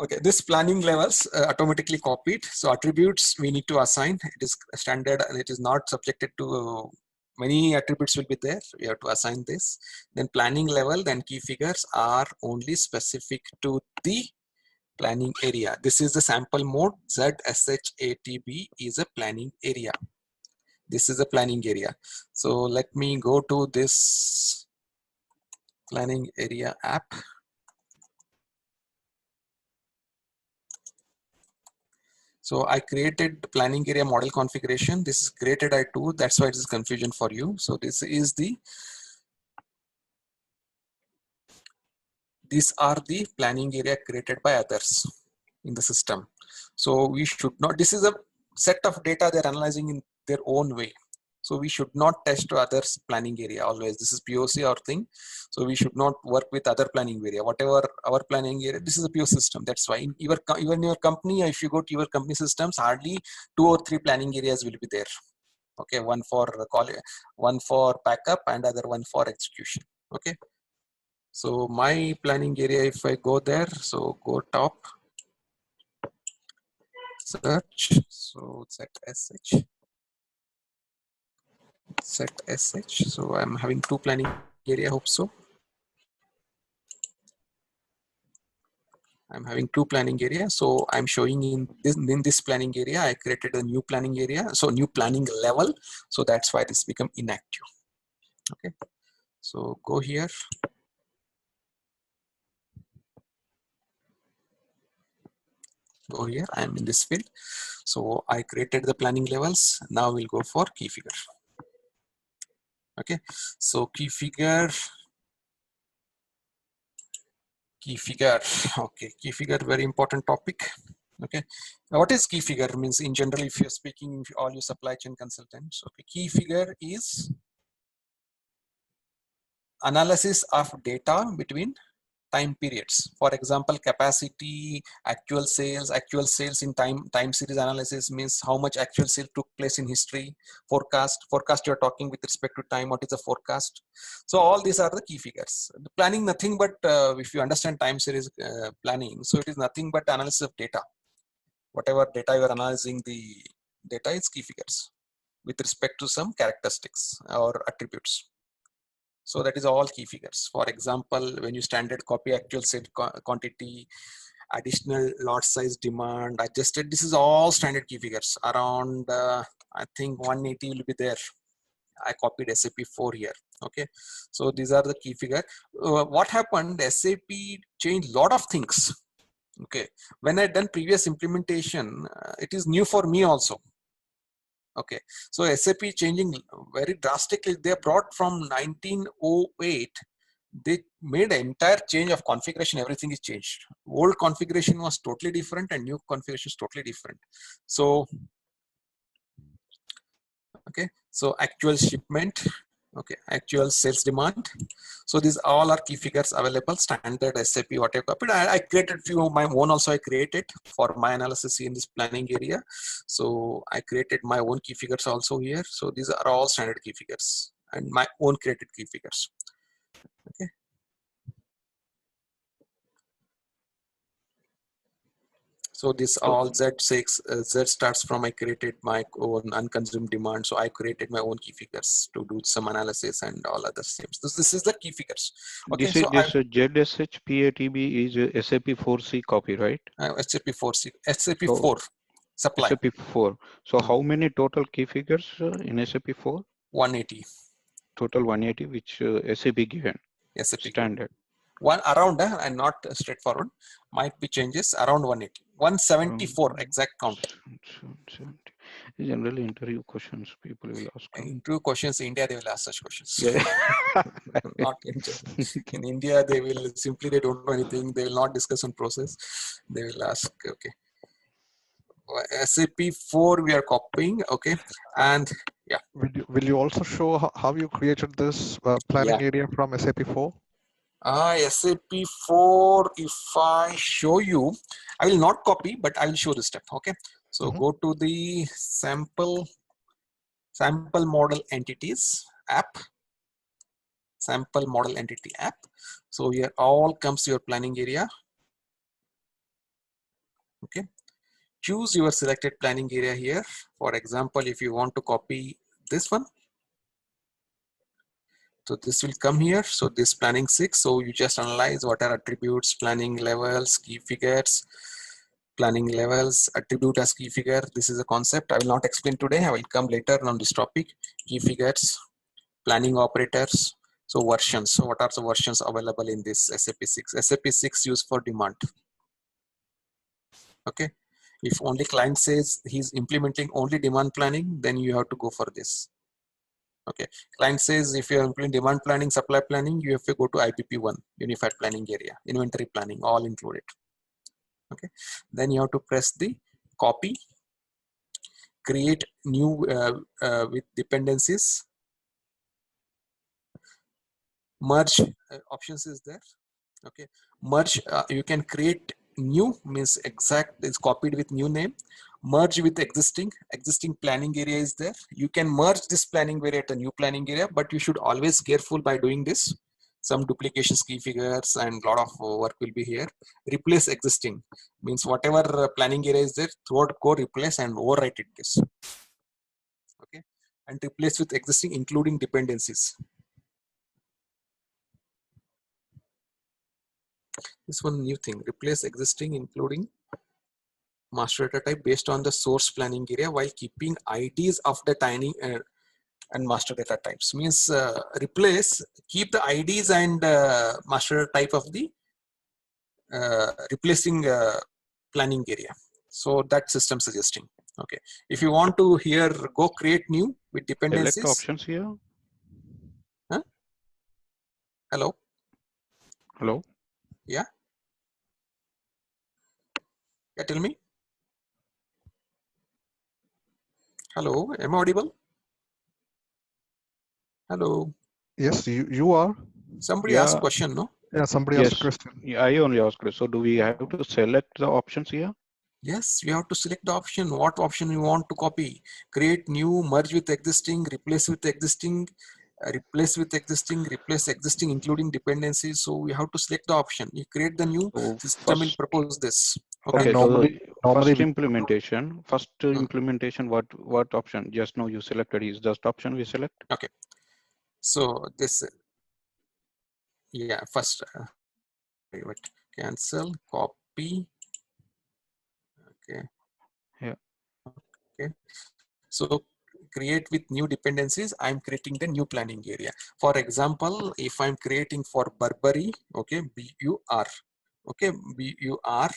Okay, this planning levels automatically copied. So attributes we need to assign. It is standard and it is not subjected to many attributes will be there. We have to assign this. Then planning level, then key figures are only specific to the planning area. This is the sample mode. ZSHATB is a planning area. This is a planning area. So let me go to this planning area app. So I created planning area model configuration. This is created I two. That's why it is confusion for you. So this is these are the planning area created by others in the system. So we should not, this is a set of data they're analyzing in their own way. So we should not test to others planning area always. This is POC or thing. So we should not work with other planning area. Whatever our planning area, this is a pure system. That's why even your company, if you go to your company systems, hardly 2 or 3 planning areas will be there. Okay, one for backup and other one for execution. Okay. So my planning area, if I go there, so go top, search, so set SH. So I'm having 2 planning area, hope so. I'm having 2 planning area. So I'm showing in this planning area, I created a new planning area. So new planning level. So that's why this become inactive. Okay. So go here. Go here, I'm in this field. So I created the planning levels. Now we'll go for key figure. Okay, so key figure, okay, key figure, very important topic. Okay, now what is key figure means in general, if you're speaking all your supply chain consultants, okay, key figure is analysis of data between time periods. For example, capacity, actual sales in time series analysis means how much actual sale took place in history. Forecast you're talking with respect to time, what is the forecast. So all these are the key figures. The planning nothing but if you understand time series planning, so it is nothing but analysis of data. Whatever data you are analyzing, the data is key figures with respect to some characteristics or attributes. So that is all key figures. For example, when you standard copy actual set quantity, additional lot size demand, adjusted, this is all standard key figures. Around, I think 180 will be there. I copied SAP 4 here. Okay, so these are the key figure. What happened? SAP changed lot of things. Okay, when I done previous implementation, it is new for me also. Okay, so SAP changing very drastically. They brought from 1908. They made an entire change of configuration. Everything is changed. Old configuration was totally different, and new configuration is totally different. So, okay, so actual shipment. Okay, actual sales demand. So these all are key figures available, standard SAP, whatever copied. I created few of my own also. I created for my analysis in this planning area. So I created my own key figures also here. So these are all standard key figures and my own created key figures. Okay. So this all Z6, Z starts from I created my own unconsumed demand. So I created my own key figures to do some analysis and all other things. This is the key figures. Okay, This is ZSH PATB is SAP 4C copy, right? SAP 4C, SAP 4 supply. SAP 4. So how many total key figures in SAP 4? 180. Total 180, which SAP given. SAP standard. Given. One around and not straightforward. Might be changes around 180. 174 exact count. Generally interview questions people will ask. Interview questions, India they will ask such questions. Yeah. Not in India they will simply, they don't know anything. They will not discuss on process. They will ask, okay. SAP 4 we are copying, okay, and yeah. Will you also show how you created this planning area from SAP 4? SAP 4, if I show you, I will not copy, but I will show this step, okay. So go to the sample model entities app, sample model entity app. So here all comes your planning area, okay. Choose your selected planning area here. For example, if you want to copy this one, so this will come here. So this planning 6. So you just analyze what are attributes, planning levels, key figures, planning levels, attribute as key figure. This is a concept I will not explain today. I will come later on this topic. Key figures, planning operators. So versions. So what are the versions available in this SAP 6? SAP 6 used for demand. Okay. If only client says he's implementing only demand planning, then you have to go for this. Okay, client says if you're implementing demand planning, supply planning, you have to go to IPP1, unified planning area, inventory planning, all included. Okay, then you have to press the copy, create new with dependencies, merge options is there. Okay, merge, you can create new, means exact is copied with new name, merge with existing planning area is there. You can merge this planning area to a new planning area, but you should always careful by doing this. Some duplications, key figures, and lot of work will be here. Replace existing means whatever planning area is there, throughout go replace and overwrite it this. Okay, and replace with existing including dependencies. This one new thing, replace existing including master data type based on the source planning area while keeping IDs of the tiny and master data types. Means replace, keep the IDs and master type of the replacing planning area. So that system suggesting. Okay, if you want to here go create new with dependencies. Select options here. Huh? Hello. Hello. Yeah. Yeah. Tell me. Hello. Am I audible? Hello. Yes, you are. Somebody asked question, no? Yeah, somebody asked a question. Yeah, I only asked. So do we have to select the options here? Yes, we have to select the option. What option you want to copy? Create new, merge with existing, replace with existing, replace with existing, replace existing, including dependencies. So we have to select the option. You create the new system will propose this. Okay, normally first implementation, what option? Just now you selected is just option we select. Okay. So this Yeah, first, wait, cancel, copy. Okay. Yeah. Okay. So create with new dependencies. I'm creating the new planning area. For example, if I'm creating for Burberry, okay, BUR, okay, BUR,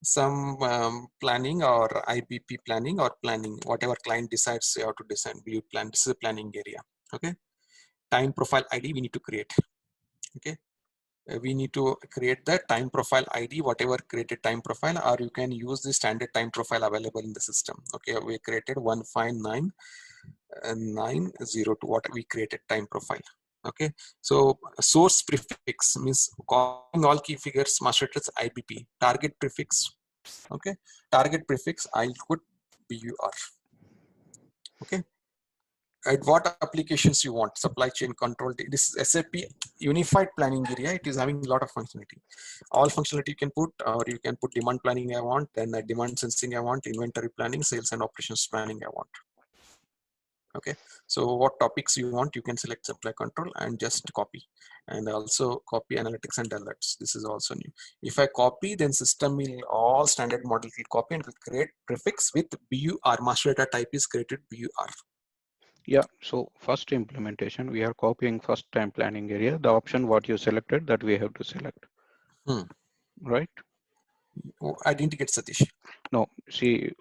some planning or IBP planning or planning, whatever client decides how to design BU plan. This is a planning area. Okay. Time profile ID we need to create. Okay. We need to create the time profile ID, whatever created time profile, or you can use the standard time profile available in the system. Okay, we created 159902, what we created time profile. Okay, so source prefix means calling all key figures master address IBP. Target prefix, okay, target prefix I'll put BUR. Okay, at what applications you want, supply chain control. This is SAP unified planning area. It is having a lot of functionality. All functionality you can put, or you can put demand planning I want, then demand sensing I want, inventory planning, sales and operations planning I want. Okay, so what topics you want, you can select supply control and just copy, and also copy analytics and alerts. This is also new. If I copy, then system will all standard model will copy and will create prefix with BUR. Master data type is created BUR. Yeah, so first implementation, we are copying first time planning area. The option what you selected that we have to select, right? Oh, I didn't get Satish. No, see,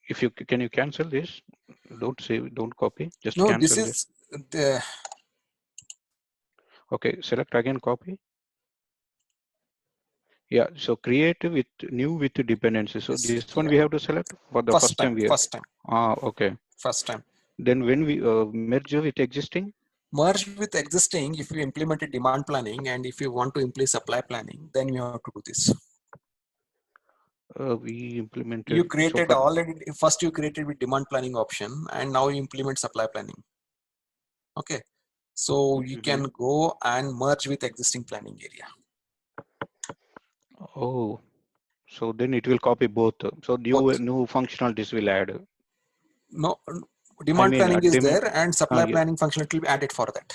if you can you cancel this? Don't save, don't copy, just No, cancel this this. is the Okay, select again, copy. Yeah, so create with new with dependency. So this one we have to select for the first time we have. First time. Okay. First time. Then when we merge with existing? Merge with existing, if you implemented demand planning and if you want to implement supply planning, then you have to do this. We implemented. You created already, first you created with demand planning option and now you implement supply planning. Okay. So you can go and merge with existing planning area. Oh, so then it will copy both. So new functionalities will add. No, demand planning is there and supply planning functionality will be added for that.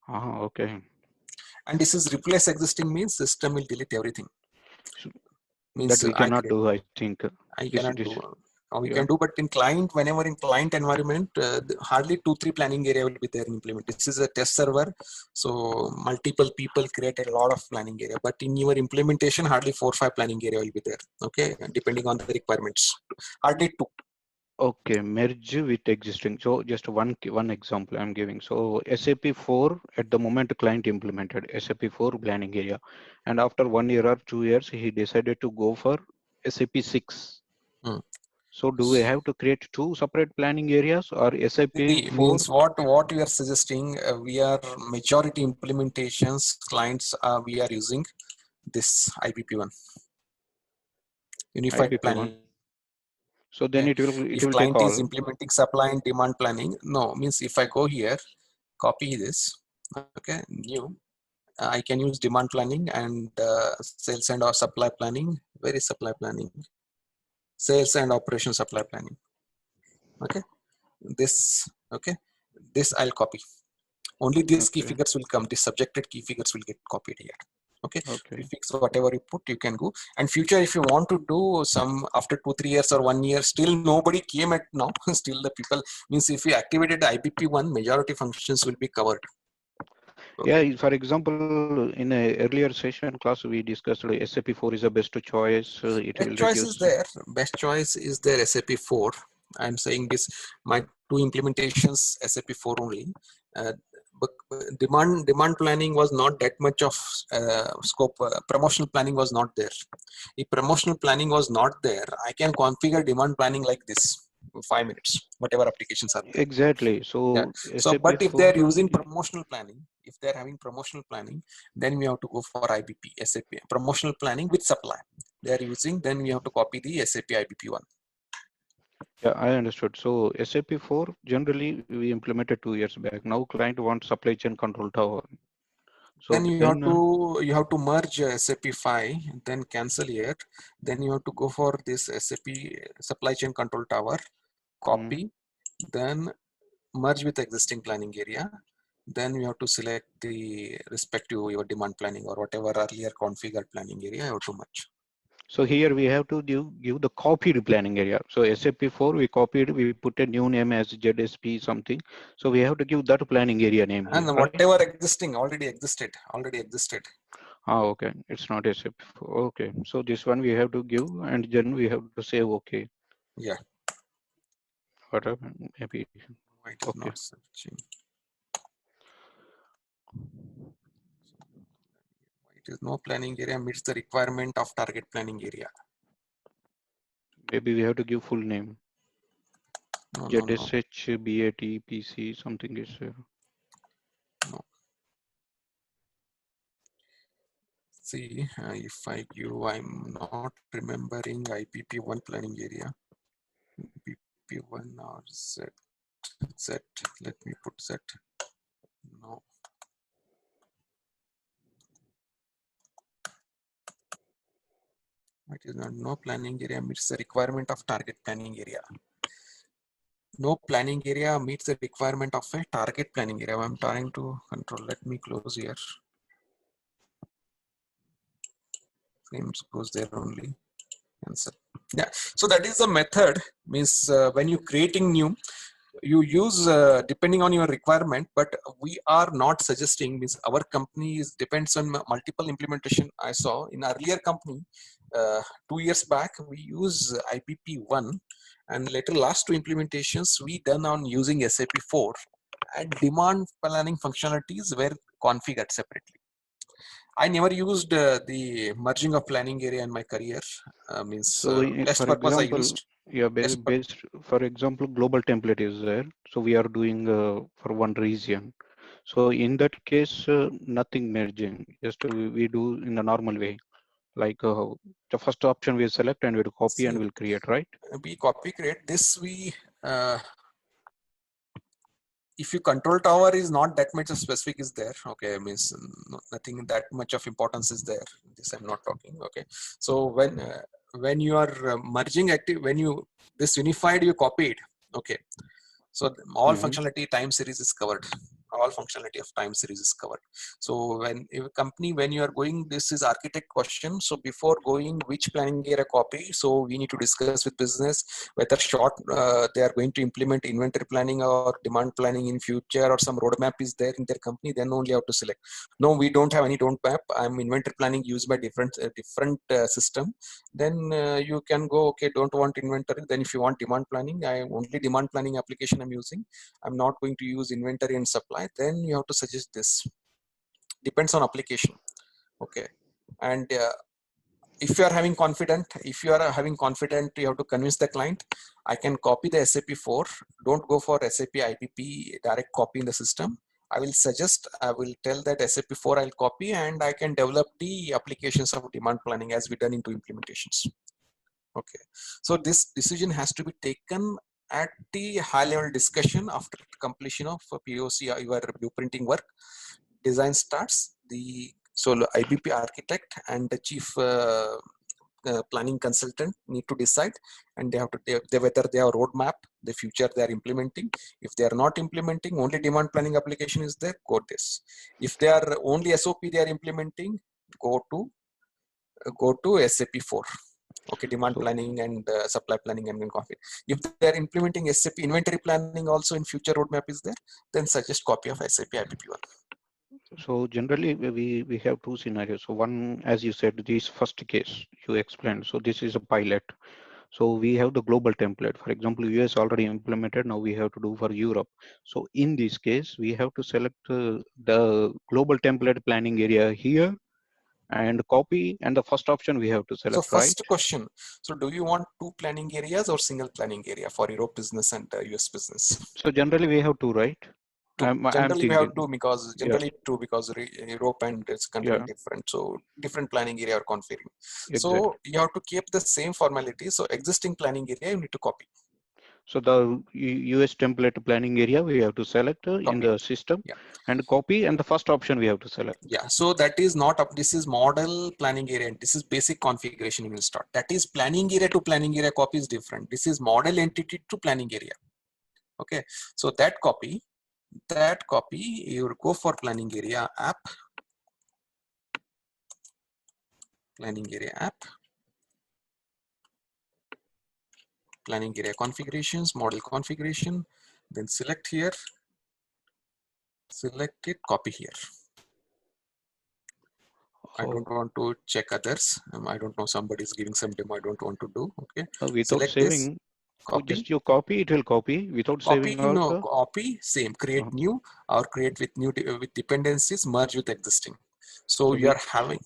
Okay. And this is replace existing means system will delete everything. So Means that we cannot do, I think. I cannot do. We can do, but in client, whenever in client environment, hardly 2-3 planning area will be there in implement. This is a test server, so multiple people create a lot of planning area. But in your implementation, hardly 4-5 planning area will be there. Okay, depending on the requirements, hardly 2. Okay, merge with existing. So just one example I'm giving. So SAP 4 at the moment client implemented SAP 4 planning area, and after 1 year or 2 years he decided to go for SAP 6. So do we have to create 2 separate planning areas or SAP 4? Means what we are suggesting, we are majority implementations clients we are using this IBP one, unified IBP planning. One. So then it will if take client all. is implementing supply and demand planning, no, means if I go here, copy this, okay, new, I can use demand planning and sales and or supply planning. Where is supply planning? Sales and operation supply planning. Okay, this, okay, this I'll copy. Only these key figures will come. These subjected key figures will get copied here. Okay. Prefix whatever you put, you can go. And future, if you want to do some after 2-3 years or 1 year, still nobody came at now. Still the people, means if you activated IBP one, majority functions will be covered. Okay. Yeah, for example, in a earlier session class, we discussed SAP 4 is the best choice. It Best will choice reduce. is there. Best choice is there SAP 4. I'm saying this, my 2 implementations SAP 4 only. But demand planning was not that much of scope. Promotional planning was not there. If promotional planning was not there, I can configure demand planning like this. 5 minutes, whatever applications are there. Exactly. So, yeah. So but if they are using promotional planning, if they are having promotional planning, then we have to go for IBP, SAP. Promotional planning with supply. They are using, then we have to copy the SAP IBP one. Yeah, I understood. So SAP 4, generally we implemented 2 years back. Now client wants supply chain control tower. So then you have to merge SAP 5, then cancel it. Then you have to go for this SAP supply chain control tower, copy, then merge with existing planning area. then you have to select the respective your demand planning or whatever earlier configured planning area you have to merge. So here we have to give the copied planning area. So SAP4 we copied, we put a new name as ZSP something. So we have to give that planning area name here, And right? whatever existing already existed. Ah, okay. It's not SAP4. Okay. So this one we have to give, and then we have to say okay. Yeah. Whatever, maybe. Why it is Okay. not searching? It is no planning area meets the requirement of target planning area. Maybe we have to give full name. No. ZSH BAT PC something is there. No. See, if I give, I'm not remembering IPP1 planning area. IPP1 or Z. Let me put Z. No. It is not. No planning area meets the requirement of target planning area. No planning area meets the requirement of a target planning area. I'm trying to control. Let me close here. Frames goes there only. Answer. Yeah. So that is the method. Means when you creating new, you use depending on your requirement, but we are not suggesting. Means our company is depends on multiple implementation. I saw in earlier company 2 years back we use IPP1, and later last two implementations we done on using SAP4, and demand planning functionalities were configured separately. I never used the merging of planning area in my career. Means So test for purpose I example, used. yeah, based, for example, global template is there. So we are doing for one region. So in that case, nothing merging. Just we do in the normal way. Like the first option we select and we'll copy and See, we'll create, right? we copy create this. If your control tower is not that much of specific is there, okay, means nothing that much of importance is there. This I'm not talking. Okay, so when you are merging active, when you this unified you copied, okay, so all functionality time series is covered. All functionality of time series is covered. So when a company, when you are going, this is architect question. So before going which planning area copy, so we need to discuss with business whether short they are going to implement inventory planning or demand planning in future, or some roadmap is there in their company. Then only have to select. No, we don't have any roadmap. I'm inventory planning used by different system. Then you can go, okay, don't want inventory. Then if you want demand planning, I only demand planning application I'm using. I'm not going to use inventory and supply. Then you have to suggest this. Depends on application. Okay. And if you are having confident, you have to convince the client. I can copy the SAP4. Don't go for SAP IPP direct copy in the system. I will suggest, I will tell that SAP4 I'll copy, and I can develop the applications of demand planning as we done into implementations. Okay, so this decision has to be taken at the high level discussion after completion of POC or your blueprinting work. Design starts. The IBP architect and the chief planning consultant need to decide, and they have to whether they have a roadmap, the future they are implementing. If they are not implementing, only demand planning application is there, go this. If they are only SOP they are implementing, go to SAP4. Okay, demand planning and supply planning and config. If they are implementing SAP inventory planning also in future roadmap is there, then suggest copy of SAP IBP1. So generally we have two scenarios. So one, as you said, this first case you explained. So this is a pilot. So we have the global template. For example, US already implemented. Now we have to do for Europe. So in this case, we have to select the global template planning area here and copy. And the first option we have to select, So first right? question. So do you want two planning areas or single planning area for Europe business and US business? So generally we have two, right? I'm Generally we have thinking. two because Europe and its country Yeah, different, so different planning area are configuring. exactly. So you have to keep the same formality. So existing planning area you need to copy. So the US template planning area we have to select in Copy. the system, Yeah. and copy, and the first option we have to select. Yeah. So that is not up. This is model planning area. This is basic configuration you will start. That is planning area to planning area copy is different. This is model entity to planning area. Okay. So that copy, that copy, you go for planning area app, planning area app, planning area configurations, model configuration, then select here, select it, copy here. I don't want to check others. I don't know, somebody is giving some demo I don't want to do. Okay. Without select saving, this, copy. just you copy, it will copy without Copy, saving also? no, copy, same, create new or create with new with dependencies, merge with existing. So you are having,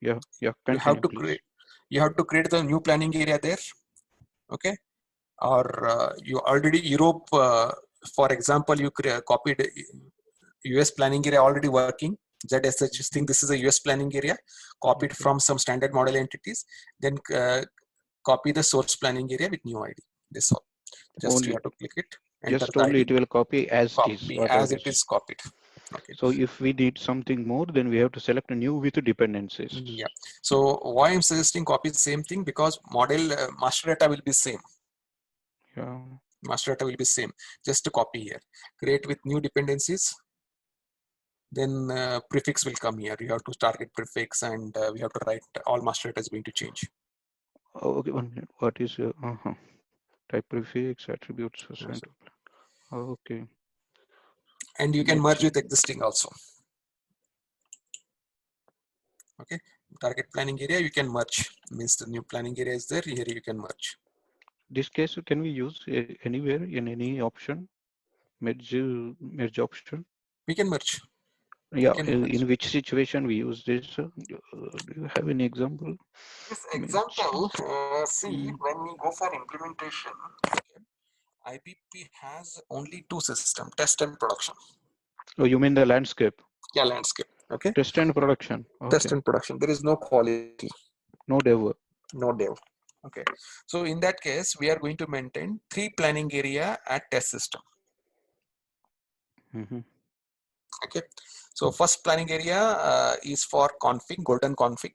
continue, you have to please. create the new planning area there. Okay. Or you already Europe, for example, you copied US planning area already working. ZSH think this is a US planning area, copied from some standard model entities, then copy the source planning area with new ID. This all. Just Only, you have to click it. Enter just the only ID. it will copy as it is. Copy as it is copied. Okay. So if we need something more, then we have to select a new with dependencies. Yeah. So why I'm suggesting copy the same thing, because model master data will be same. Yeah. Master data will be same. Just to copy here. Create with new dependencies. Then prefix will come here. You have to target prefix, and we have to write all master data is going to change. Okay, 1 minute. What is type prefix attributes? Okay. And you can merge with existing also. Okay. Target planning area you can merge. Means the new planning area is there. Here you can merge. This case can we use anywhere in any option? Merge option? We can merge. Yeah, in which situation we use this? Do you have any example? This example, see, when we go for implementation, okay, IBP has only two systems, test and production. Oh, you mean the landscape? Yeah, landscape. Okay. Test and production. Okay. Test and production. There is no quality. No dev. No dev. Okay. So in that case, we are going to maintain 3 planning area at test system. Okay. So first planning area is for config, golden config.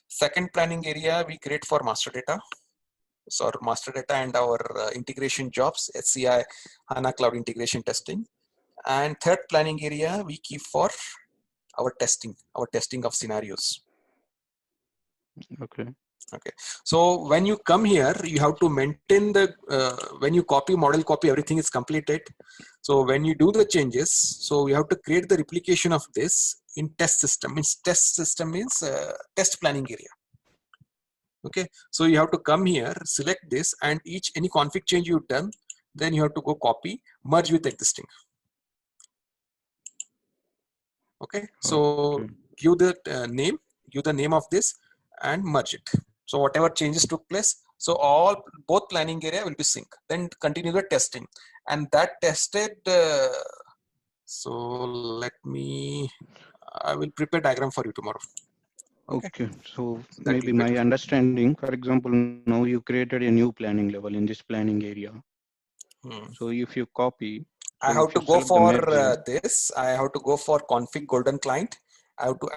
Second planning area we create for master data. So our master data and our integration jobs, SCI, HANA Cloud integration testing. And third planning area we keep for our testing of scenarios. Okay. Okay. So when you come here, you have to maintain the, when you copy, model copy, everything is completed. So when you do the changes, so you have to create the replication of this in test system. Means test system means test planning area. Okay. So you have to come here, select this, and any config change you've done, then you have to go copy, merge with existing. Okay. So give the name of this and merge it. So whatever changes took place, so both planning area will be sync. Then continue the testing, and that tested. So I will prepare diagram for you tomorrow. Okay. So maybe my understanding, for example, now you created a new planning level in this planning area. So if you copy, I have to go for this. I have to go for config golden client. I have to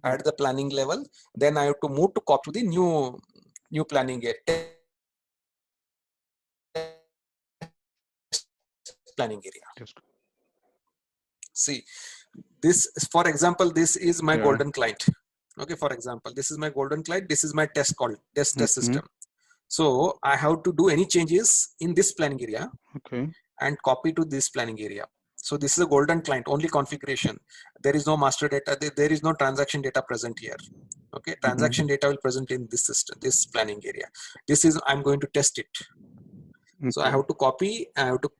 add the planning level. Then I have to move to copy to the new planning area. Planning area. See, this, for example, this is my golden client. Okay, for example, this is my golden client. This is my test system. So I have to do any changes in this planning area and copy to this planning area. So this is a golden client, only configuration. There is no master data. There is no transaction data present here. Okay, transaction data will present in this system, this planning area. This is, I'm going to test it. So I have to copy,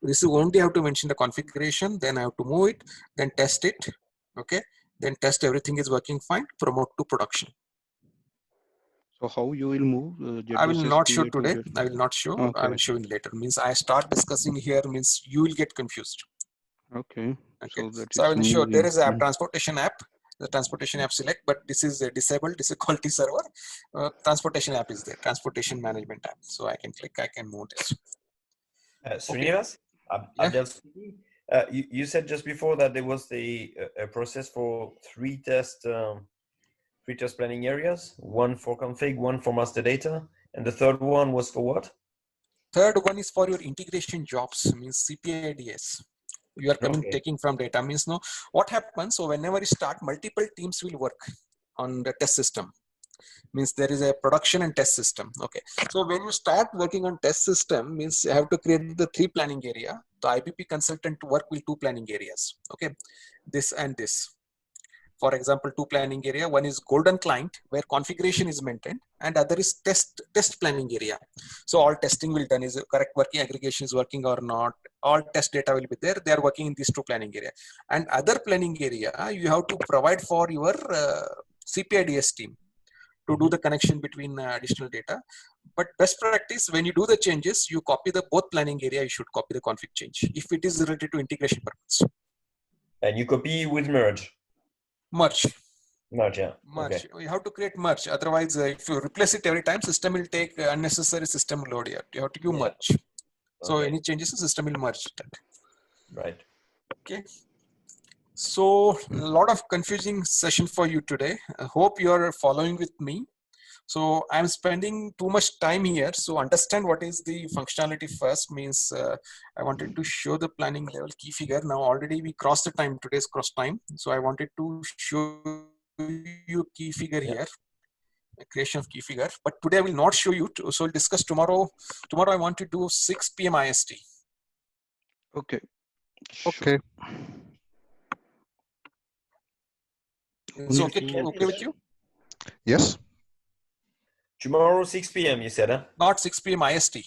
this is only I have to mention the configuration, then I have to move it, then test it. Okay, then test everything is working fine, promote to production. So how you will move? I will not show today. I will not show. Okay. I will show in later. Means I start discussing here, means you will get confused. Okay. Okay. So I will show. There is a transportation app. The transportation app select, but this is disabled. This is quality server. Transportation app is there. Transportation management app. So I can click. I can move this. Srinivas, Abdel speaking. You said just before that there was a process for three test planning areas, one for config, one for master data, and the third one was for what? Third one is for your integration jobs, means CPIDS. You are coming, taking from data, means no, what happens? So whenever you start, multiple teams will work on the test system. Means there is a production and test system. Okay, so when you start working on test system, means you have to create the 3 planning area. The IBP consultant work with 2 planning areas. Okay, this and this. For example, 2 planning area. One is golden client where configuration is maintained, and other is test planning area. So all testing will done, is correct working, aggregation is working or not. All test data will be there. They are working in these 2 planning area. And other planning area, you have to provide for your CPIDS team to do the connection between additional data. But best practice, when you do the changes, you copy the both planning area, you should copy the config change if it is related to integration purpose. And you copy with merge. Merge. Merge, yeah. Merge. Okay. You have to create merge. Otherwise, if you replace it every time, system will take unnecessary system load here. You have to do merge. So any changes, the system will merge that. Right. Okay. So a lot of confusing session for you today. I hope you are following with me. So I'm spending too much time here. So understand what is the functionality first, means I wanted to show the planning level key figure. Now already we crossed the time, today's cross time. So I wanted to show you key figure here, creation of key figure. But today I will not show you. So we'll discuss tomorrow. Tomorrow I want to do 6 p.m. IST. Okay. Okay. It's okay with you? Yes. Tomorrow 6 p.m. you said, huh? Not 6 p.m. IST,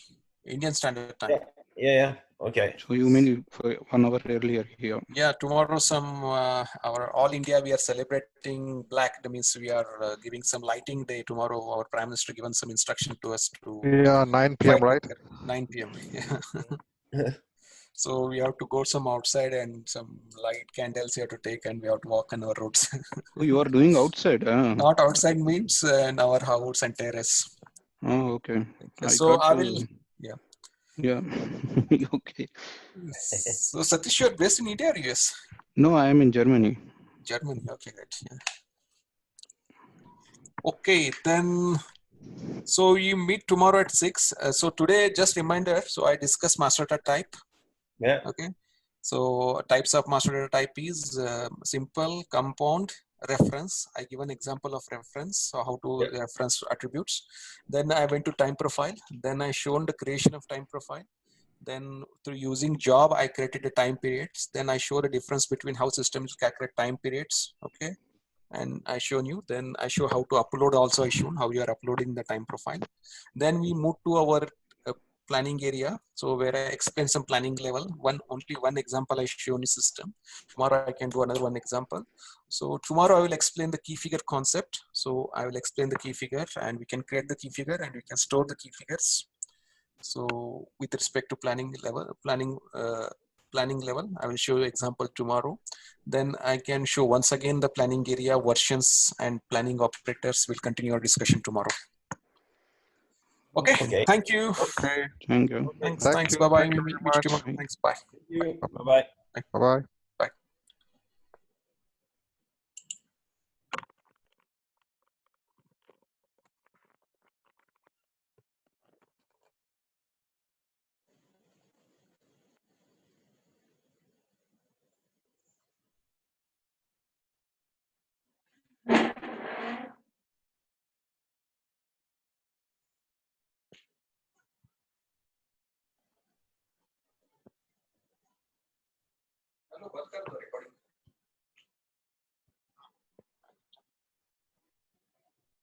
Indian Standard Time. Yeah. Okay. So you mean for 1 hour earlier here? Yeah, tomorrow some our all India we are celebrating Black. That means we are giving some lighting day tomorrow. Our Prime Minister given some instruction to us to 9 p.m. right? 9 p.m. Yeah. So we have to go some outside and some light candles you have to take, and we have to walk on our roads. Oh, you are doing outside? Not outside means in our house and terrace. Oh, okay. So I will. Yeah. Yeah. Okay. So Satish, you are based in India or US? No, I am in Germany. Germany. Okay, good. Yeah. Okay, then. So you meet tomorrow at 6. So today, just reminder. So I discussed master data type. Yeah. Okay. So types of master data type is simple, compound, reference. I give an example of reference. So how to reference attributes. Then I went to time profile. Then I shown the creation of time profile. Then through using job, I created the time periods. Then I show the difference between how systems calculate time periods. Okay. And I shown you. Then I show how to upload. Also I shown how you are uploading the time profile. Then we move to our planning area. So where I explain some planning level. Only one example I shown is system. Tomorrow I can do another one example. So tomorrow I will explain the key figure concept. So I will explain the key figure, and we can create the key figure and we can store the key figures. So with respect to planning level, I will show you example tomorrow. Then I can show once again the planning area versions and planning operators. We'll continue our discussion tomorrow. Okay. Thank you. Okay. Thank you. Thanks. Bye bye. Thank you very much. Thanks. Bye. Thank you. Bye-bye. Bye-bye. Bye. Hello बंद कर दो